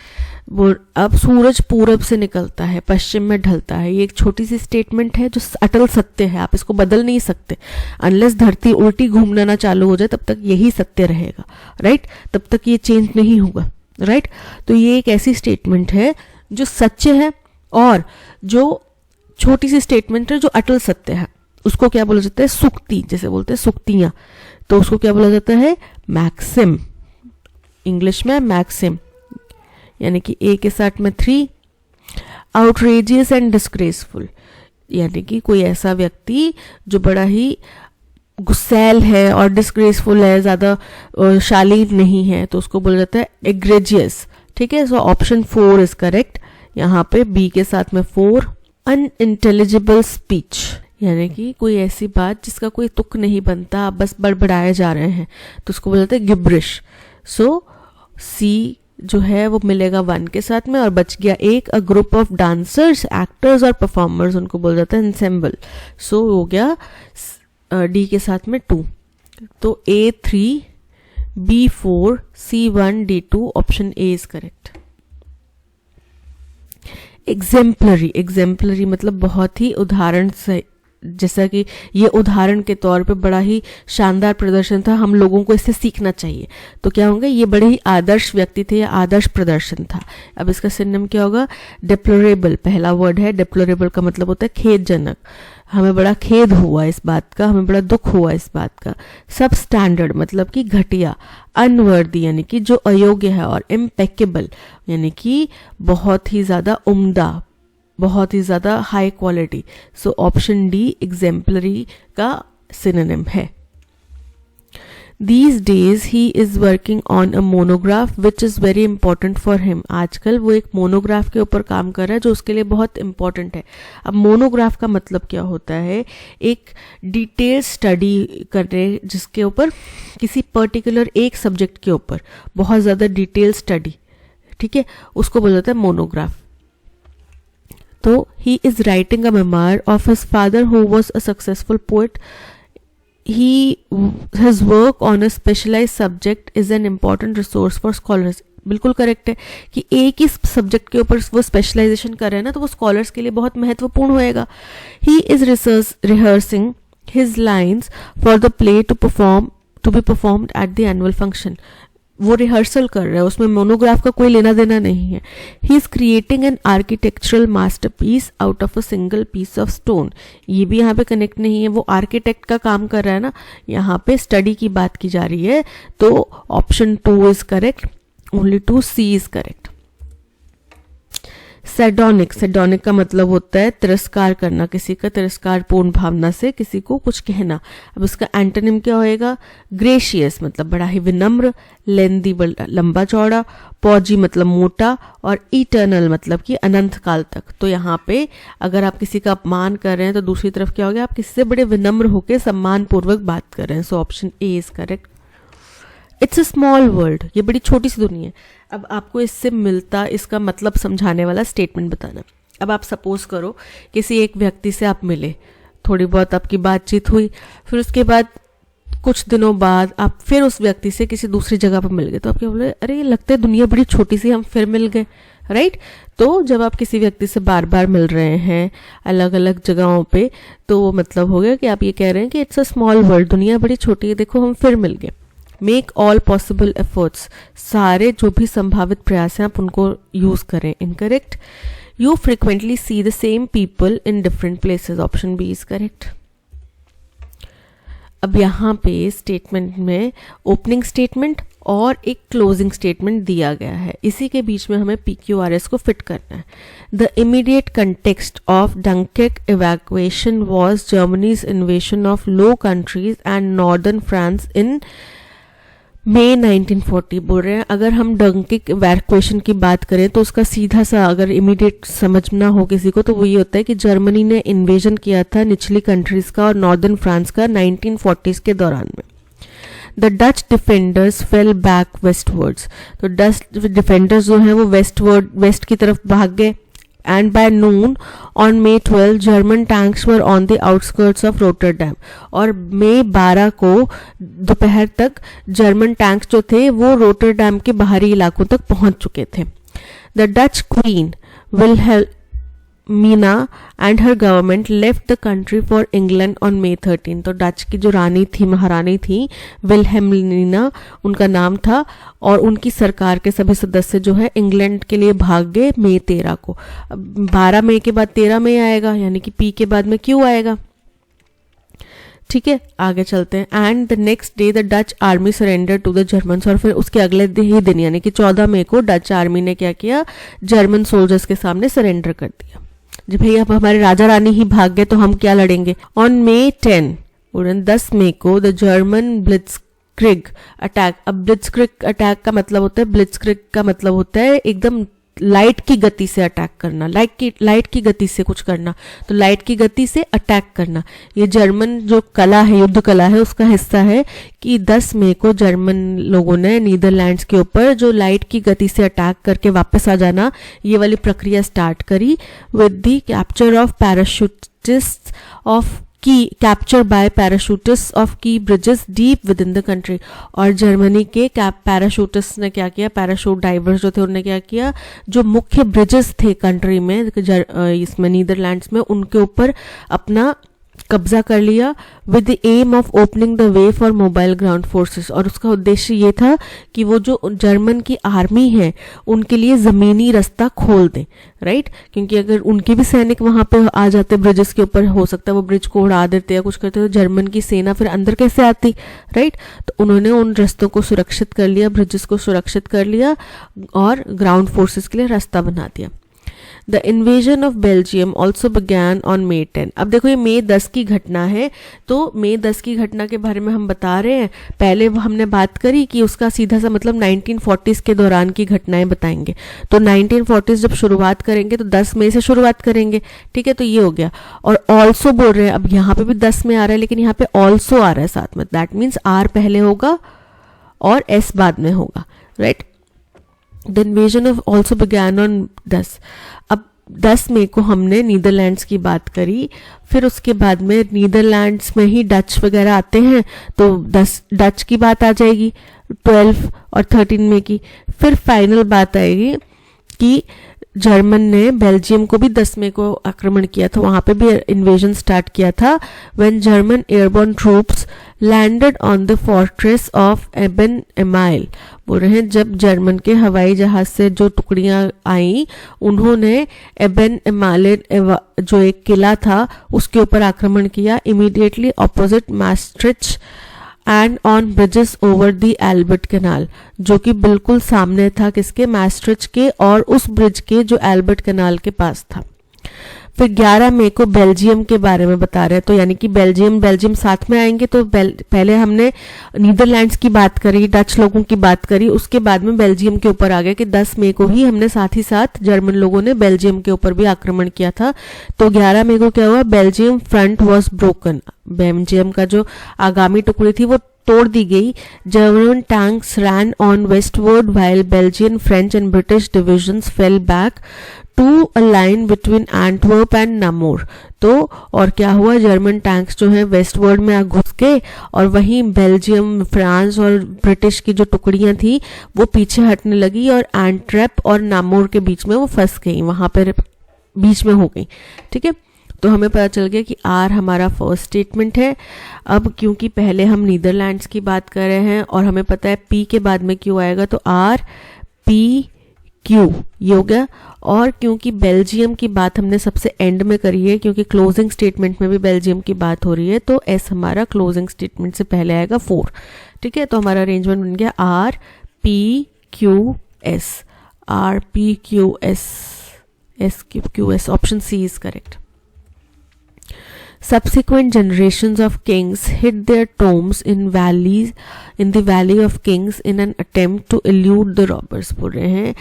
Speaker 1: वो अब सूरज पूरब से निकलता है, पश्चिम में ढलता है, ये एक छोटी सी स्टेटमेंट है जो अटल सत्य है, आप इसको बदल नहीं सकते। अनलेस धरती उल्टी घूमना ना चालू हो जाए तब तक यही सत्य रहेगा, राइट, तब तक ये चेंज नहीं होगा, राइट। तो ये एक ऐसी स्टेटमेंट है जो सच्चे है और जो छोटी सी स्टेटमेंट है जो अटल सत्य है। उसको क्या बोला जाता है, सुक्ति, जैसे बोलते हैं सुक्तियां, तो उसको क्या बोला जाता है, मैक्सिम। इंग्लिश में मैक्सिम, यानी कि ए के साथ में 3। आउटरेजियस एंड डिस्ग्रेसफुल, यानी कि कोई ऐसा व्यक्ति जो बड़ा ही गुस्सैल है और डिस्ग्रेसफुल है, ज्यादा शालीन नहीं है, तो उसको बोला जाता है एग्रेजियस। ठीक है, सो ऑप्शन 4 इज करेक्ट। यहाँ पे बी के साथ में 4। अनइंटेलिजिबल स्पीच, यानी कि कोई ऐसी बात जिसका कोई तुक नहीं बनता, आप बस बड़बड़ाए जा रहे हैं, तो उसको बोलते हैं गिब्रिश। सो सी जो है वो मिलेगा 1 के साथ में, और बच गया एक। A group of dancers, actors और परफॉर्मर्स, उनको बोला जाता है एंसेम्बल। सो हो गया डी के साथ में 2। तो A3, B4, C1, D2, option A is correct. Exemplary, exemplary मतलब बहुत ही उदाहरण से, जैसा कि ये उदाहरण के तौर पे बड़ा ही शानदार प्रदर्शन था, हम लोगों को इससे सीखना चाहिए। तो क्या होंगे, ये बड़े ही आदर्श व्यक्ति थे या आदर्श प्रदर्शन था। अब इसका सिनोनिम क्या होगा, डिप्लोरेबल पहला वर्ड है। डिप्लोरेबल का मतलब होता है खेदजनक, हमें बड़ा खेद हुआ इस बात का, हमें बड़ा दुख हुआ इस बात का। सब स्टैंडर्ड मतलब कि घटिया। अनवर्दी यानी कि जो अयोग्य है, और इम्पेकेबल यानी कि बहुत ही ज्यादा उम्दा, बहुत ही ज्यादा high quality. So option D exemplary का सिनोनिम है। These days he is working on a monograph which is very important for him. आजकल वो एक मोनोग्राफ के ऊपर काम कर रहा है जो उसके लिए बहुत इम्पोर्टेंट है। अब मोनोग्राफ का मतलब क्या होता है, एक डिटेल स्टडी करने, जिसके ऊपर किसी पर्टिकुलर एक सब्जेक्ट के ऊपर बहुत ज़्यादा डिटेल स्टडी, ठीक है, उसको बोला जाता है मोनोग्राफ। तो he is writing a memoir of his father who was a successful poet. His work on a specialized subject is an important resource for scholars. बिल्कुल करेक्ट है कि एक ही सब्जेक्ट के ऊपर वो स्पेशलाइजेशन कर रहे हैं ना, तो वो स्कॉलर्स के लिए बहुत महत्वपूर्ण होएगा। He is rehearsing his lines for the play to be performed at the annual function. वो रिहर्सल कर रहा है, उसमें मोनोग्राफ का कोई लेना देना नहीं है। He is creating an architectural masterpiece out of a single piece of stone. ये भी यहाँ पे कनेक्ट नहीं है, वो आर्किटेक्ट का काम कर रहा है ना, यहाँ पे स्टडी की बात की जा रही है। तो option 2 is correct, only 2, C is correct. Sardonic, sardonic का मतलब होता है तिरस्कार करना, किसी का तिरस्कारपूर्ण भावना से किसी को कुछ कहना। अब इसका एंटोनिम क्या होएगा? ग्रेशियस मतलब बड़ा ही विनम्र, लेंदी लंबा चौड़ा, पॉजी मतलब मोटा, और इटर्नल मतलब कि अनंत काल तक। तो यहाँ पे अगर आप किसी का अपमान कर रहे हैं तो दूसरी तरफ क्या हो गया? आप किसी से बड़े विनम्र होकर सम्मान पूर्वक बात कर रहे हैं। So option A is correct. It's a small world, ये बड़ी छोटी सी दुनिया है। अब आपको इससे मिलता इसका मतलब समझाने वाला स्टेटमेंट बताना। अब आप सपोज करो किसी एक व्यक्ति से आप मिले, थोड़ी बहुत आपकी बातचीत हुई, फिर उसके बाद कुछ दिनों बाद आप फिर उस व्यक्ति से किसी दूसरी जगह पर मिल गए, तो आप क्या बोले? अरे लगता है दुनिया बड़ी छोटी सी, हम फिर मिल गए, राइट? तो जब आप किसी व्यक्ति से बार बार मिल रहे हैं अलग अलग जगहों पे, तो मतलब हो गया कि आप ये कह रहे हैं कि इट्स अ स्मॉल वर्ल्ड, दुनिया बड़ी छोटी है, देखो हम फिर मिल गए। मेक ऑल पॉसिबल एफर्ट्स, सारे जो भी संभावित प्रयास हैं आप उनको यूज करें। Incorrect. You frequently see the same people in different places, option B is correct. अब यहाँ पे स्टेटमेंट में ओपनिंग स्टेटमेंट और एक क्लोजिंग स्टेटमेंट दिया गया है, इसी के बीच में हमें PQRS को फिट करना है। The immediate context of Dunkirk evacuation was Germany's invasion of low countries and northern France in May 1940। बोल रहे हैं अगर हम डंकेक इवैक्यूएशन की बात करें तो उसका सीधा सा अगर इमीडिएट समझना हो किसी को तो वो ये होता है कि जर्मनी ने इन्वेजन किया था निचली कंट्रीज का और नॉर्दर्न फ्रांस का 1940s के दौरान में। The Dutch defenders fell back westwards, तो डच डिफेंडर्स जो हैं वो वेस्ट की तरफ भाग गए। And by noon on May 12 German tanks were on the outskirts of Rotterdam, और मई 12 को दोपहर तक जर्मन टैंक्स जो थे वो रोटरडैम के बाहरी इलाकों तक पहुंच चुके थे। The Dutch queen Wilhelmina and her government left the country for England on May 13। तो डच की जो रानी थी, महारानी थी विल्हेल्मीना उनका नाम था, और उनकी सरकार के सभी सदस्य जो है इंग्लैंड के लिए भाग गए May 13 को। 12 मई के बाद 13 मई आएगा, यानी कि पी के बाद में क्यू आएगा। ठीक है, आगे चलते हैं। And the next day the Dutch army surrender to the Germans, और फिर उसके अगले ही दिन यानी कि 14 मई को डच आर्मी ने क्या किया? जर्मन सोल्जर्स के सामने सरेंडर कर दिया। जब भाई अब हमारे राजा रानी ही भाग गए तो हम क्या लड़ेंगे? ऑन May 10 10 मई को द जर्मन ब्लिट्जक्रिग अटैक। अब ब्लिट्जक्रिग अटैक का मतलब होता है, ब्लिट्जक्रिग का मतलब होता है एकदम लाइट की गति से अटैक करना, लाइट की गति से कुछ करना, तो लाइट की गति से अटैक करना। ये जर्मन जो कला है, युद्ध कला है, उसका हिस्सा है कि 10 मई को जर्मन लोगों ने नीदरलैंड्स के ऊपर जो लाइट की गति से अटैक करके वापस आ जाना, ये वाली प्रक्रिया स्टार्ट करी with the capture of parachutists of key capture by parachutist of key bridges deep within the country. और जर्मनी के पैराशूटिस्ट ने क्या किया? पैराशूट डाइवर्स जो थे उन्होंने क्या किया? जो मुख्य ब्रिजेस थे कंट्री में, इसमें नीदरलैंड्स में, उनके ऊपर अपना कब्जा कर लिया with the aim of opening the way for mobile ground forces. और उसका उद्देश्य ये था कि वो जो जर्मन की आर्मी है उनके लिए जमीनी रास्ता खोल दें, राइट? क्योंकि अगर उनके भी सैनिक वहां पे आ जाते ब्रिजेस के ऊपर, हो सकता है वो ब्रिज को उड़ा देते या कुछ करते, तो जर्मन की सेना फिर अंदर कैसे आती, राइट? तो उन्होंने उन रास्तों को सुरक्षित कर लिया, ब्रिजेस को सुरक्षित कर लिया और ग्राउंड फोर्सेस के लिए रास्ता बना दिया। The invasion of Belgium also began on May 10। अब देखो ये May 10 की घटना है, तो May 10 की घटना के बारे में हम बता रहे हैं। पहले हमने बात करी कि उसका सीधा सा मतलब 1940s के दौरान की घटनाएं बताएंगे, तो 1940s जब शुरुआत करेंगे तो 10 मई से शुरुआत करेंगे, ठीक है? तो ये हो गया। और ऑल्सो बोल रहे हैं, अब यहाँ पे भी 10 में आ रहा है लेकिन यहाँ पे ऑल्सो आ रहा है साथ में, दैट मीन्स आर पहले होगा और एस बाद में होगा, right? The invasion of also began on 10। अब 10 मई को हमने नीदरलैंड्स की बात करी, फिर उसके बाद में नीदरलैंड्स में ही डच वगैरह आते हैं, तो 10 डच की बात आ जाएगी 12 और 13 मई की। फिर फाइनल बात आएगी कि जर्मन ने बेल्जियम को भी 10 मई को आक्रमण किया था, वहां पे भी इन्वेजन स्टार्ट किया था। When German airborne troops landed on the fortress of Eben Emael, बोल रहे हैं जब जर्मन के हवाई जहाज से जो टुकड़ियां आई उन्होंने एबन एमाइल जो एक किला था उसके ऊपर आक्रमण किया, immediately opposite maastricht and on bridges over the Albert canal, जो कि बिल्कुल सामने था किसके, मैस्ट्रिच के, और उस ब्रिज के जो एल्बर्ट कैनाल के पास था। फिर 11 मई को बेल्जियम के बारे में बता रहे हैं, तो यानी कि बेल्जियम साथ में आएंगे। तो पहले हमने नीदरलैंड्स की बात करी, डच लोगों की बात करी, उसके बाद में बेल्जियम के ऊपर आ गया कि 10 मई को ही हमने साथ ही साथ जर्मन लोगों ने बेल्जियम के ऊपर भी आक्रमण किया था। तो 11 मई को क्या हुआ, Belgium front was broken, Belgium का जो आगामी टुकड़ी थी वो तोड़ दी गई। German tanks ran on westward while Belgian, French and British divisions fell back to a line between Antwerp and Namur. तो और क्या हुआ, जर्मन टैंक्स जो है वेस्टवर्ड में घुस गए और वहीं बेल्जियम, फ्रांस और ब्रिटिश की जो टुकड़ियां थी वो पीछे हटने लगी और एंट्रेप और नामोर के बीच में वो फंस गई, वहां पर बीच में हो गई। ठीक है, तो हमें पता चल गया कि आर हमारा फर्स्ट स्टेटमेंट है। अब क्योंकि पहले हम नीदरलैंड्स की बात कर रहे हैं और हमें पता है पी के बाद में क्यू आएगा, तो आर पी क्यू ये हो गया। और क्योंकि बेल्जियम की बात हमने सबसे एंड में करी है, क्योंकि क्लोजिंग स्टेटमेंट में भी बेल्जियम की बात हो रही है, तो एस हमारा क्लोजिंग स्टेटमेंट से पहले आएगा 4। ठीक है, तो हमारा अरेंजमेंट बन गया R P Q S, R P Q S, S Q S, option C is correct. Subsequent generations of kings hid their tombs in the valley of kings in an attempt to elude the robbers। बोल रहे हैं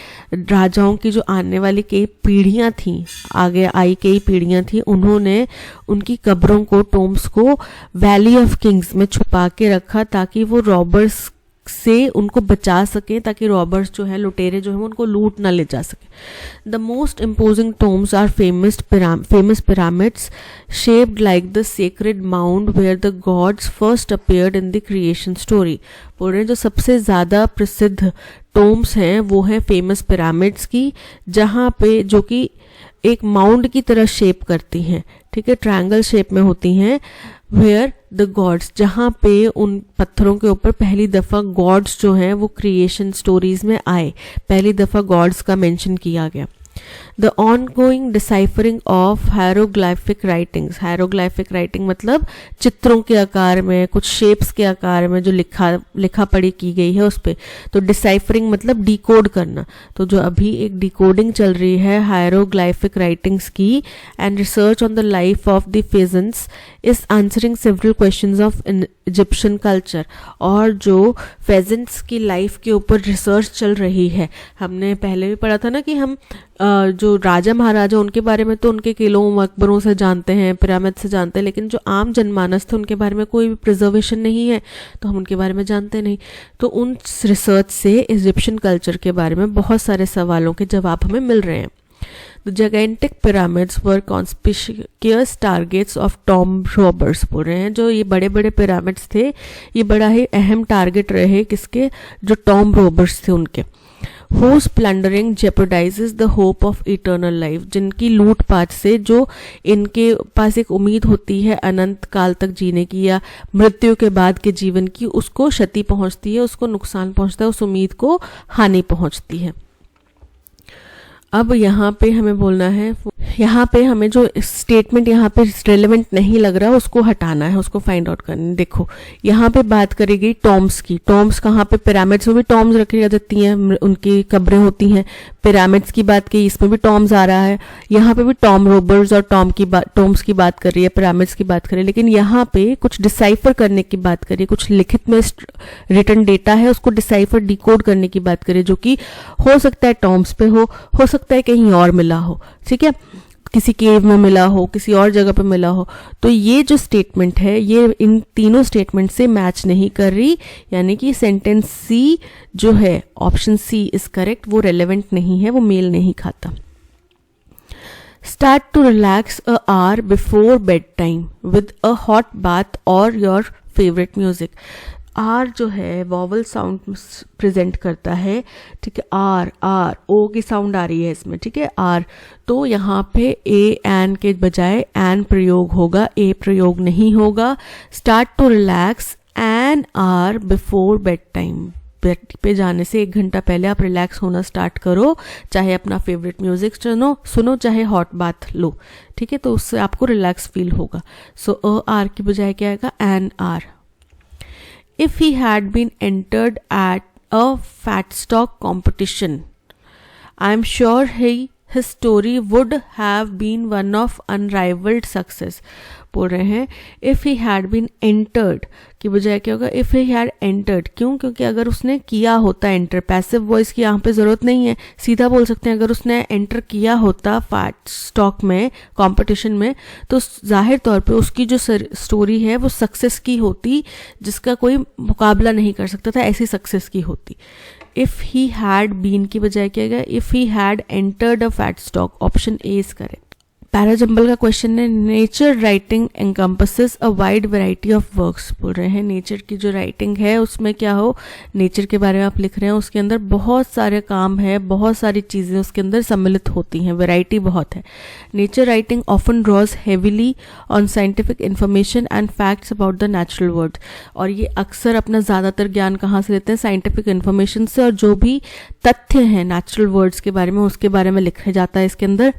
Speaker 1: राजाओं की जो आने वाली कई पीढ़ियां थी, आगे आई कई पीढ़ियां थी, उन्होंने उनकी कब्रों को, टोम्स को वैली ऑफ किंग्स में छुपा के रखा ताकि वो रॉबर्स से उनको बचा सके, ताकि रॉबर्स जो है, लुटेरे जो है, उनको लूट ना ले जा सके। The most imposing tombs are famous pyramids shaped like the sacred mound where the gods first appeared in the creation story। बोल रहे हैं जो सबसे ज्यादा प्रसिद्ध टोम्स हैं वो है फेमस पिरामिड्स की, जहाँ पे जो कि एक माउंड की तरह शेप करती हैं। ठीक है, ट्रायंगल शेप में होती हैं। वेयर द गॉड्स, जहाँ पे उन पत्थरों के ऊपर पहली दफा गॉड्स जो हैं वो क्रिएशन स्टोरीज में आए, पहली दफा गॉड्स का मेंशन किया गया। The ongoing deciphering of hieroglyphic writings, hieroglyphic writing मतलब चित्रों के आकार में, कुछ शेप्स के आकार में जो लिखा पढ़ी की गई है उस पे। तो डिसाइफरिंग मतलब डिकोड करना, तो जो अभी एक डिकोडिंग चल रही है हायरोग्लाइफिक राइटिंग्स की, and research on the life of the peasants is answering several questions of Egyptian culture. और जो फेजेंट्स की लाइफ के ऊपर रिसर्च चल रही है, हमने पहले भी पढ़ा था ना कि हम जो राजा महाराजा उनके बारे में तो उनके किलों मकबरों से जानते हैं, पिरामिड से जानते हैं, लेकिन जो आम जनमानस थे उनके बारे में कोई भी प्रिजर्वेशन नहीं है, तो हम उनके बारे में जानते नहीं। तो उन रिसर्च से इजिप्शियन कल्चर के बारे में बहुत सारे सवालों के जवाब हमें मिल रहे हैं। The gigantic pyramids were conspicuous targets of tomb robbers। बोल रहे हैं जो ये बड़े बड़े पिरामिड्स थे ये बड़ा ही अहम टारगेट रहे किसके, जो टॉम रॉबर्स थे उनके। Whose plundering jeopardizes the hope of eternal life, जिनकी लूटपाट से जो इनके पास एक उम्मीद होती है अनंत काल तक जीने की या मृत्यु के बाद के जीवन की, उसको क्षति पहुंचती है, उसको नुकसान पहुंचता है, उस उम्मीद को हानि पहुंचती है। अब यहाँ पे हमें बोलना है, यहाँ पे हमें जो स्टेटमेंट यहाँ पे रेलेवेंट नहीं लग रहा उसको हटाना है, उसको फाइंड आउट करना है। देखो यहाँ पे बात करेगी टॉम्स की, टॉम्स कहाँ पे, पिरामिड्स में भी टॉम्स रखी जाती हैं, उनकी कब्रें होती हैं। पिरामिड्स की बात की, इसमें भी टॉम्स आ रहा है, यहाँ पे भी टॉम रोबर्स और टॉम्स की बात कर रही है, पिरामिड्स की बात कर रही है, लेकिन यहाँ पे कुछ डिसाइफर करने की बात करिए, कुछ लिखित में रिटन डेटा है उसको डिसाइफर डिकोड करने की बात करिए, जो कि हो सकता है टॉम्स पे हो सकता है कहीं और मिला हो। ठीक है, किसी केव में मिला हो, किसी और जगह पे मिला हो। तो ये जो स्टेटमेंट है ये इन तीनों स्टेटमेंट से मैच नहीं कर रही, यानी कि सेंटेंस सी जो है, ऑप्शन सी इज करेक्ट, वो रेलेवेंट नहीं है, वो मेल नहीं खाता। Start to relax a hour before bedtime with a hot bath or your favorite music। Hour जो है वॉवल साउंड प्रेजेंट करता है। ठीक है, आर ओ की साउंड आ रही है इसमें। ठीक है, आर, तो यहाँ पे ए एन के बजाय एन प्रयोग होगा, ए प्रयोग नहीं होगा। Start to relax an hour before bed time, bed पे जाने से 1 घंटा पहले आप रिलैक्स होना स्टार्ट करो, चाहे अपना फेवरेट म्यूजिक सुनो चाहे हॉट बाथ लो। ठीक है, तो उससे आपको रिलैक्स फील होगा। सो आर की बजाय क्या आएगा, an hour. if he had been entered at a fat stock competition, I am sure his story would have been one of unrivaled success. बोल रहे हैं if he had been entered की बजाय क्या होगा, if he had entered. क्यों? क्योंकि अगर उसने किया होता एंटर, पैसिव वॉइस की यहाँ पे ज़रूरत नहीं है, सीधा बोल सकते हैं अगर उसने एंटर किया होता फैट स्टॉक में कंपटीशन में, तो जाहिर तौर पे उसकी जो स्टोरी है वो सक्सेस की होती, जिसका कोई मुकाबला नहीं कर सकता था, ऐसी सक्सेस की होती. इफ़ ही हैड बीन की बजाय क्या गया, if he had entered a fat stock. Option A is correct. Parajumble का क्वेश्चन है, nature writing encompasses a wide variety of works. बोल रहे हैं नेचर की जो राइटिंग है उसमें क्या हो, नेचर के बारे में आप लिख रहे हैं, उसके अंदर बहुत सारे काम है, बहुत सारी चीज़ें उसके अंदर सम्मिलित होती हैं, वैरायटी बहुत है. Nature writing often draws heavily on scientific information and facts about the natural world. और ये अक्सर अपना ज़्यादातर ज्ञान कहाँ से लेते हैं, साइंटिफिक इंफॉर्मेशन से, और जो भी तथ्य हैं नेचुरल वर्ल्ड्स के बारे में उसके बारे में लिखा जाता है इसके अंदर.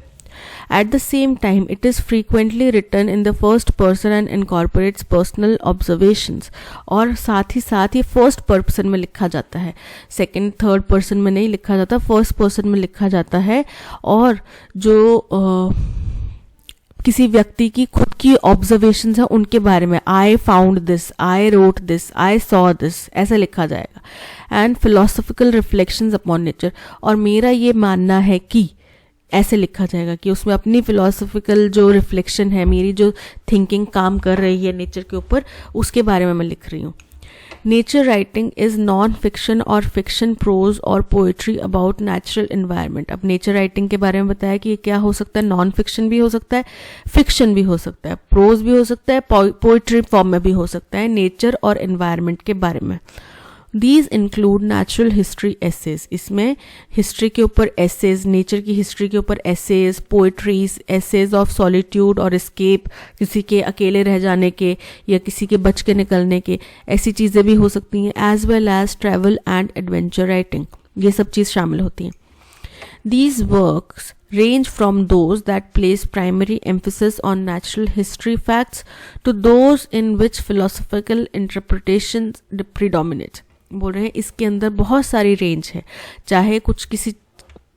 Speaker 1: At the same time, it is frequently written in the first person and incorporates personal observations. और साथ ही साथ ये फर्स्ट पर्सन में लिखा जाता है, सेकंड थर्ड पर्सन में नहीं लिखा जाता, फर्स्ट पर्सन में लिखा जाता है. और जो किसी व्यक्ति की खुद की ऑब्जर्वेशंस हैं उनके बारे में, I found this, I wrote this, I saw this, ऐसा लिखा जाएगा. And philosophical reflections upon nature. और मेरा ये मानना है कि ऐसे लिखा जाएगा कि उसमें अपनी फिलोसॉफिकल जो रिफ्लेक्शन है, मेरी जो थिंकिंग काम कर रही है नेचर के ऊपर, उसके बारे में मैं लिख रही हूँ. Nature writing is non fiction और फिक्शन, प्रोज और पोएट्री अबाउट नेचुरल इन्वायरमेंट. अब नेचर राइटिंग के बारे में बताया कि ये क्या हो सकता है, नॉन फिक्शन भी हो सकता है, फिक्शन भी हो सकता है, प्रोज भी हो सकता है, पोएट्री फॉर्म में भी हो सकता है, नेचर और इन्वायरमेंट के बारे में. These include natural history essays. इसमें हिस्ट्री के ऊपर एसेज, नेचर की हिस्ट्री के ऊपर essays, poetries, essays of solitude और एस्केप, किसी के अकेले रह जाने के या किसी के बच के निकलने के, ऐसी चीज़ें भी हो सकती हैं. As well as travel and adventure writing, ये सब चीज़ शामिल होती हैं. These works range from those that place primary emphasis on natural history facts to those in which philosophical interpretations predominate. बोल रहे हैं इसके अंदर बहुत सारी रेंज है, चाहे कुछ किसी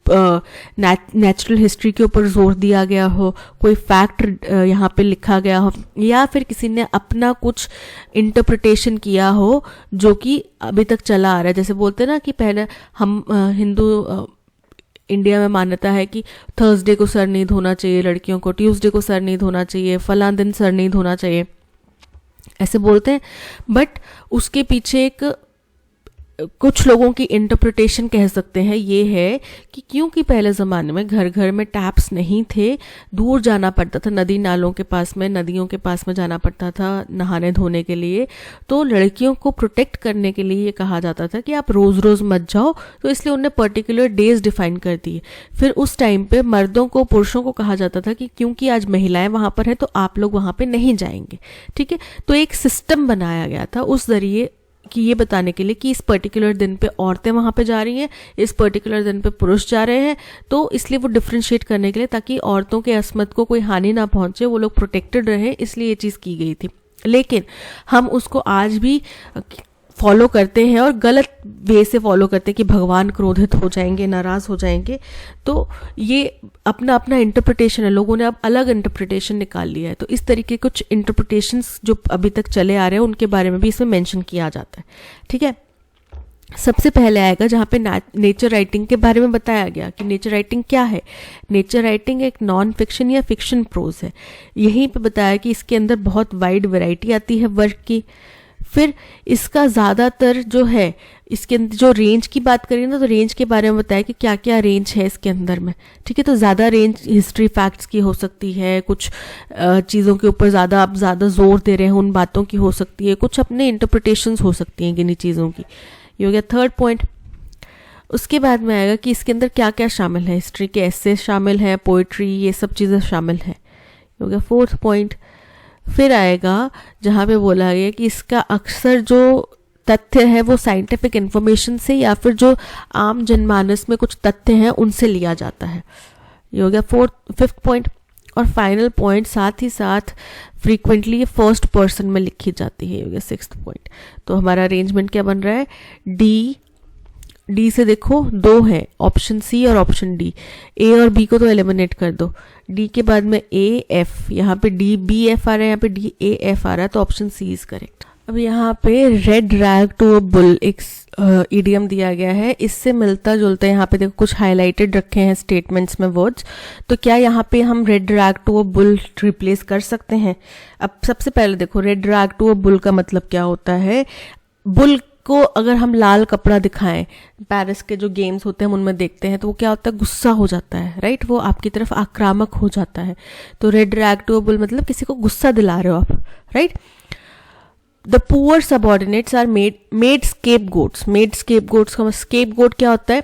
Speaker 1: नेचुरल हिस्ट्री के ऊपर जोर दिया गया हो, कोई फैक्ट यहाँ पे लिखा गया हो, या फिर किसी ने अपना कुछ इंटरप्रिटेशन किया हो जो कि अभी तक चला आ रहा है. जैसे बोलते हैं ना कि पहले हम हिंदू इंडिया में मान्यता है कि थर्सडे को सर नहीं धोना चाहिए लड़कियों को, ट्यूसडे को सर नहीं धोना चाहिए, फलां दिन सर नहीं धोना चाहिए, ऐसे बोलते हैं. बट उसके पीछे एक कुछ लोगों की इंटरप्रिटेशन कह सकते हैं ये है कि क्योंकि पहले ज़माने में घर घर में टैप्स नहीं थे, दूर जाना पड़ता था, नदी नालों के पास में, नदियों के पास में जाना पड़ता था नहाने धोने के लिए, तो लड़कियों को प्रोटेक्ट करने के लिए ये कहा जाता था कि आप रोज़ रोज़ मत जाओ, तो इसलिए उन्हें पर्टिकुलर डेज डिफाइन कर दिए. फिर उस टाइम पे मर्दों को, पुरुषों को कहा जाता था कि क्योंकि आज महिलाएं वहाँ पर हैं तो आप लोग वहाँ पर नहीं जाएंगे. ठीक है, तो एक सिस्टम बनाया गया था उस जरिए कि ये बताने के लिए कि इस पर्टिकुलर दिन पे औरतें वहाँ पे जा रही हैं, इस पर्टिकुलर दिन पे पुरुष जा रहे हैं, तो इसलिए वो डिफ्रेंशिएट करने के लिए, ताकि औरतों के अस्मत को कोई हानि ना पहुँचे, वो लोग प्रोटेक्टेड रहे, इसलिए ये चीज़ की गई थी. लेकिन हम उसको आज भी फॉलो करते हैं और गलत वे से फॉलो करते हैं कि भगवान क्रोधित हो जाएंगे, नाराज़ हो जाएंगे. तो ये अपना अपना इंटरप्रिटेशन है, लोगों ने अब अलग इंटरप्रिटेशन निकाल लिया है. तो इस तरीके कुछ इंटरप्रिटेशंस जो अभी तक चले आ रहे हैं उनके बारे में भी इसमें मेंशन किया जाता है. ठीक है, सबसे पहले आएगा जहाँ पे नेचर राइटिंग के बारे में बताया गया कि नेचर राइटिंग क्या है. नेचर राइटिंग एक नॉन फिक्शन या फिक्शन प्रोज है. यहीं पे बताया कि इसके अंदर बहुत वाइड वैरायटी आती है वर्क की. फिर इसका ज़्यादातर जो है, इसके अंदर जो रेंज की बात करें ना, तो रेंज के बारे में बताया कि क्या क्या रेंज है इसके अंदर में. ठीक है, तो ज़्यादा रेंज हिस्ट्री फैक्ट्स की हो सकती है, कुछ चीज़ों के ऊपर ज़्यादा आप ज़्यादा जोर दे रहे हैं उन बातों की हो सकती है, कुछ अपने इंटरप्रिटेशंस हो सकती हैं किन्हीं चीज़ों की. ये हो गया थर्ड पॉइंट. उसके बाद में आएगा कि इसके अंदर क्या क्या शामिल है, हिस्ट्री के ऐसे शामिल है, पोइट्री, ये सब चीज़ें शामिल है. ये हो गया फोर्थ पॉइंट. फिर आएगा जहाँ पे बोला गया कि इसका अक्सर जो तथ्य है वो साइंटिफिक इंफॉर्मेशन से या फिर जो आम जनमानस में कुछ तथ्य हैं उनसे लिया जाता है. ये हो गया फिफ्थ पॉइंट. और फाइनल पॉइंट साथ ही साथ फ्रीक्वेंटली ये फर्स्ट पर्सन में लिखी जाती है, ये हो गया सिक्स्थ पॉइंट। तो हमारा अरेंजमेंट क्या बन रहा है, डी से देखो दो है, ऑप्शन सी और ऑप्शन डी। ए और बी को तो एलिमिनेट कर दो, डी के बाद में ए एफ, यहाँ पे डी बी एफ आ रहा है, यहाँ पे डी ए एफ आ रहा है, तो ऑप्शन सी इज करेक्ट। अब यहाँ पे red rag to a bull एक इडियम दिया गया है, इससे मिलता जुलता यहाँ पे देखो कुछ हाईलाइटेड रखे हैं स्टेटमेंट्स में वर्ड्स, तो क्या यहाँ पे हम red rag to a bull replace कर सकते हैं? अब सबसे पहले देखो red rag to a bull का मतलब क्या होता है, बुल को अगर हम लाल कपड़ा दिखाएं, पेरिस के जो गेम्स होते हैं हम उनमें देखते हैं, तो वो क्या होता है, गुस्सा हो जाता है, राइट, वो आपकी तरफ आक्रामक हो जाता है। तो red rag to a bull मतलब किसी को गुस्सा दिला रहे हो आप, right. The poor subordinates are made scapegoats. Made scapegoats का स्केपगोट क्या होता है,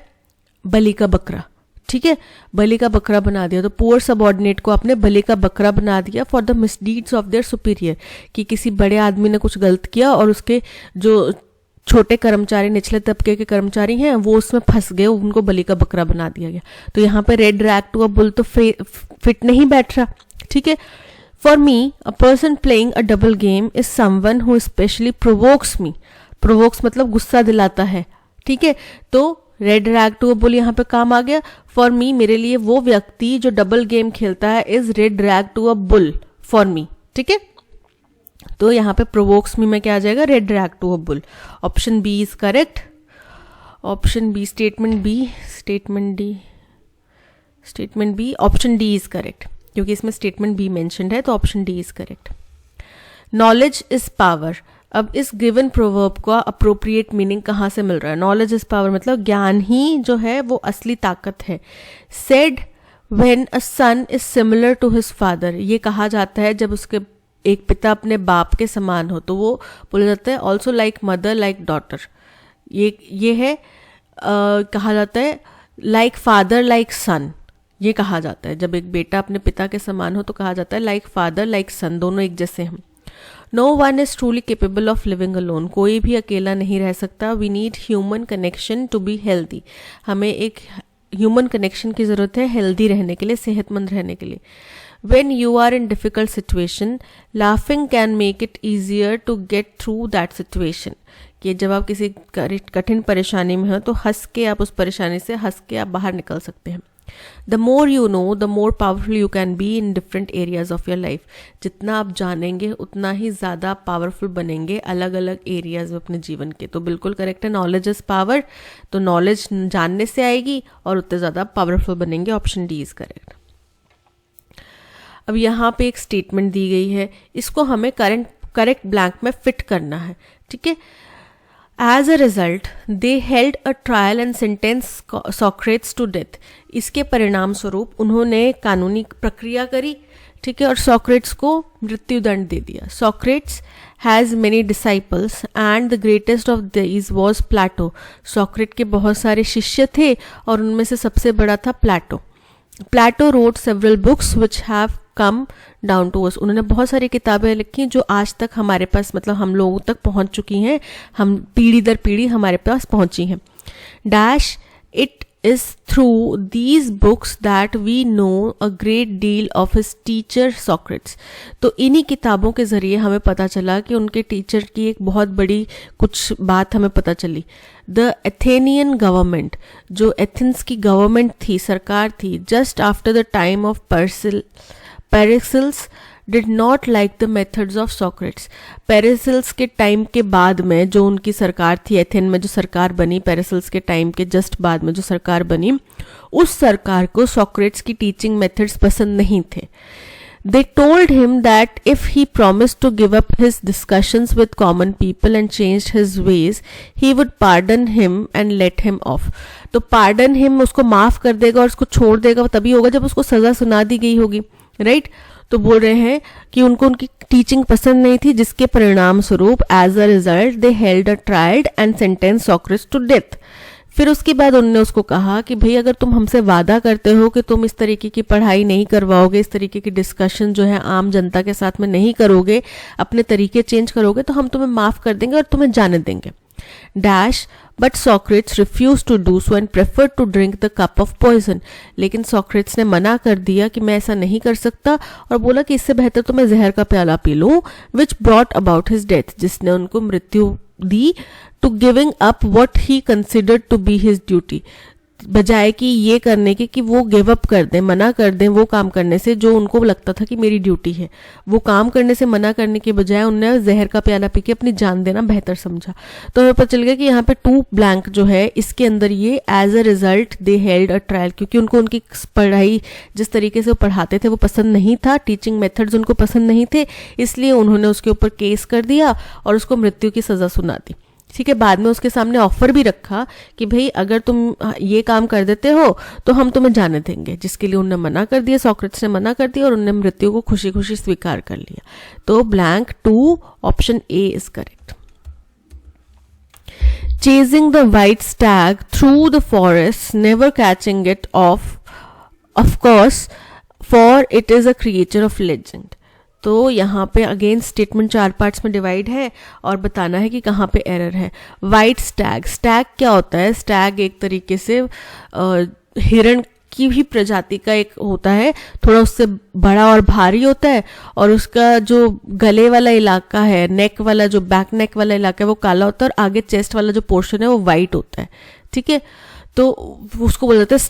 Speaker 1: बलि का बकरा, ठीक है, बलि का बकरा बना दिया। तो पुअर सबऑर्डिनेट को आपने बलि का बकरा बना दिया for the misdeeds of their superior, कि किसी बड़े आदमी ने कुछ गलत किया और उसके जो छोटे कर्मचारी, निचले तबके के कर्मचारी हैं, वो उसमें फंस गए, उनको बलि का बकरा बना दिया गया। तो यहाँ पे red rag to a bull तो फिट नहीं बैठ रहा, ठीक है। For me a person playing a double game is someone who especially provokes me. Provokes मतलब गुस्सा दिलाता है, ठीक है। तो red rag to a bull यहाँ पे काम आ गया। फॉर मी, मेरे लिए वो व्यक्ति जो डबल गेम खेलता है, is red rag to a bull for me, ठीक है। तो यहाँ पे प्रोवोक्स मी में क्या आ जाएगा, red rag to a bull. Option B is correct. Option B, statement B, option D is correct, क्योंकि इसमें स्टेटमेंट बी मेंशन्ड है, तो option D is correct. Knowledge is power. अब इस गिवन प्रोवर्ब का अप्रोप्रिएट मीनिंग कहाँ से मिल रहा है? नॉलेज इज पावर मतलब ज्ञान ही जो है वो असली ताकत है। Said when a son is similar to his father, ये कहा जाता है जब उसके एक पिता अपने बाप के समान हो, तो वो बोला जाता है also like mother like daughter. ये है कहा जाता है लाइक फादर लाइक सन, ये कहा जाता है जब एक बेटा अपने पिता के समान हो तो कहा जाता है लाइक फादर लाइक सन, दोनों एक जैसे हैं। No one is truly capable of living alone, कोई भी अकेला नहीं रह सकता। We need human connection to be healthy, हमें एक ह्यूमन कनेक्शन की जरूरत है हेल्दी रहने के लिए, सेहतमंद रहने के लिए। When you are in difficult situation, laughing can make it easier to get through that situation. कि जब आप किसी कठिन परेशानी में हो तो हंस के आप उस परेशानी से हंस के आप बाहर निकल सकते हैं। The more you know, the more powerful you can be in different areas of your life. जितना आप जानेंगे उतना ही ज़्यादा पावरफुल बनेंगे अलग अलग एरियाज में अपने जीवन के। तो बिल्कुल करेक्ट है, नॉलेज इज पावर। तो नॉलेज जानने से आएगी और उतने ज़्यादा पावरफुल बनेंगे। Option D is correct. अब यहाँ पे एक स्टेटमेंट दी गई है, इसको हमें करेक्ट ब्लैंक में फिट करना है, ठीक है। As a result they held a trial and sentence Socrates to death. इसके परिणाम स्वरूप उन्होंने कानूनी प्रक्रिया करी, ठीक है, और सॉक्रेट्स को मृत्युदंड दे दिया। Socrates has many disciples and the greatest of these was Plato. Socrates के बहुत सारे शिष्य थे और उनमें से सबसे बड़ा था Plato. Plato wrote several books which have come down to us. उन्होंने बहुत सारी किताबें लिखी जो आज तक हमारे पास मतलब हम लोगों तक पहुंच चुकी हैं, हम पीढ़ी दर पीढ़ी हमारे पास पहुंची हैं। Dash it is through these books that we know a great deal of his teacher Socrates. तो इन्हीं किताबों के ज़रिए हमें पता चला कि उनके टीचर की एक बहुत बड़ी कुछ बात हमें पता चली। The Athenian government, जो एथेंस की गवर्नमेंट थी, सरकार थी, just after the time of Pericles did not like the methods of Socrates. पेरिसल्स के टाइम के बाद में जो उनकी सरकार थी, एथेन में जो सरकार बनी, पेरिसल्स के टाइम के जस्ट बाद में जो सरकार बनी, उस सरकार को सॉक्रेट्स की टीचिंग मेथड्स पसंद नहीं थे। They told him that if he promised to give up his discussions with common people and changed his ways, he would pardon him and let him off. तो pardon him उसको माफ कर देगा और उसको छोड़ देगा तभी होगा जब उसको सजा सुना दी गई होगी, राइट? तो बोल रहे हैं कि उनको उनकी टीचिंग पसंद नहीं थी, जिसके परिणाम स्वरूप as a result they held a trial and sentence Socrates to death. फिर उसके बाद उन्होंने उसको कहा कि भाई अगर तुम हमसे वादा करते हो कि तुम इस तरीके की पढ़ाई नहीं करवाओगे, इस तरीके की डिस्कशन जो है आम जनता के साथ में नहीं करोगे, अपने तरीके चेंज करोगे, तो हम तुम्हें माफ़ कर देंगे और तुम्हें जाने देंगे। Dash but Socrates refuse to do so and prefer to drink the cup of poison. लेकिन सॉक्रेट्स ने मना कर दिया कि मैं ऐसा नहीं कर सकता और बोला कि इससे बेहतर तो मैं जहर का प्याला पी लूं, which brought about his death, जिसने उनको मृत्यु दी, to giving up what he considered to be his duty, बजाय कि ये करने के कि वो गिव अप कर दें, मना कर दें वो काम करने से जो उनको लगता था कि मेरी ड्यूटी है। वो काम करने से मना करने के बजाय उन्होंने जहर का प्याला पी के अपनी जान देना बेहतर समझा। तो हमें पता चल गया कि यहाँ पे टू ब्लैंक जो है इसके अंदर ये as a result they held a trial, क्योंकि उनको उनकी पढ़ाई जिस तरीके से वो पढ़ाते थे वो पसंद नहीं था, टीचिंग मेथड्स उनको पसंद नहीं थे, इसलिए उन्होंने उसके ऊपर केस कर दिया और उसको मृत्यु की सज़ा सुना दी। ठीक है, बाद में उसके सामने ऑफर भी रखा कि भाई अगर तुम ये काम कर देते हो तो हम तुम्हें जाने देंगे, जिसके लिए उन्होंने मना कर दिया, सॉक्रेट्स ने मना कर दिया और उन्होंने मृत्यु को खुशी खुशी स्वीकार कर लिया। तो blank 2 option A is correct. Chasing the white Stag through the forest, never catching it of course, for it is a creature of legend. तो यहाँ पे अगेन स्टेटमेंट 4 पार्ट्स में डिवाइड है और बताना है कि कहाँ पे एरर है। वाइट स्टैग, स्टैग क्या होता है? स्टैग एक तरीके से हिरण की भी प्रजाति का एक होता है, थोड़ा उससे बड़ा और भारी होता है और उसका जो गले वाला इलाका है, नेक वाला जो बैक नेक वाला इलाका है वो काला होता है और आगे चेस्ट वाला जो पोर्शन है वो वाइट होता है। ठीक है, तो उसको बोल देते हैं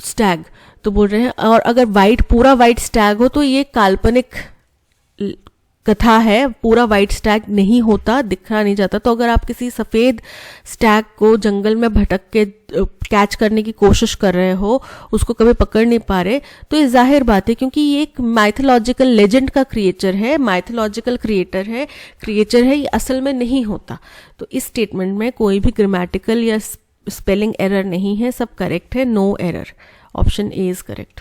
Speaker 1: स्टैग तो बोल रहे हैं। और अगर वाइट पूरा वाइट स्टैग हो तो ये काल्पनिक कथा है, पूरा वाइट स्टैग नहीं होता, दिखा नहीं जाता। तो अगर आप किसी सफ़ेद स्टैग को जंगल में भटक के कैच करने की कोशिश कर रहे हो, उसको कभी पकड़ नहीं पा रहे, तो ये जाहिर बात है क्योंकि ये एक माइथोलॉजिकल लेजेंड का क्रिएचर है, माइथोलॉजिकल क्रिएटर है, ये असल में नहीं होता। तो इस स्टेटमेंट में कोई भी ग्रामेटिकल या स्पेलिंग एरर नहीं है, सब करेक्ट है, no error, option A is correct.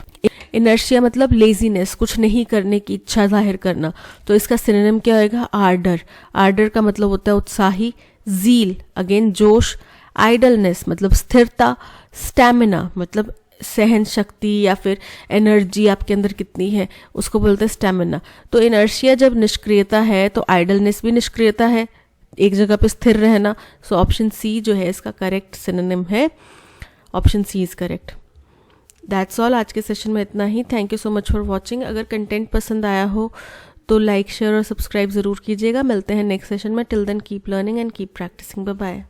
Speaker 1: Inertia मतलब लेजीनेस, कुछ नहीं करने की इच्छा जाहिर करना, तो इसका सिनोनिम क्या होएगा? आर्डर। आर्डर का मतलब होता है उत्साही। ज़ील अगेन जोश। आइडलनेस मतलब स्थिरता। स्टैमिना मतलब सहन शक्ति या फिर एनर्जी आपके अंदर कितनी है उसको बोलते हैं स्टैमिना। तो इनर्शिया जब निष्क्रियता है तो आइडलनेस भी निष्क्रियता है, एक जगह पे स्थिर रहना। सो ऑप्शन सी जो है इसका करेक्ट सिनोनिम है, option C is correct. That's all, आज के सेशन में इतना ही। Thank you so much for watching. अगर कंटेंट पसंद आया हो तो लाइक शेयर और सब्सक्राइब ज़रूर कीजिएगा। मिलते हैं नेक्स्ट सेशन में। Till then keep learning and keep practising. Bye bye.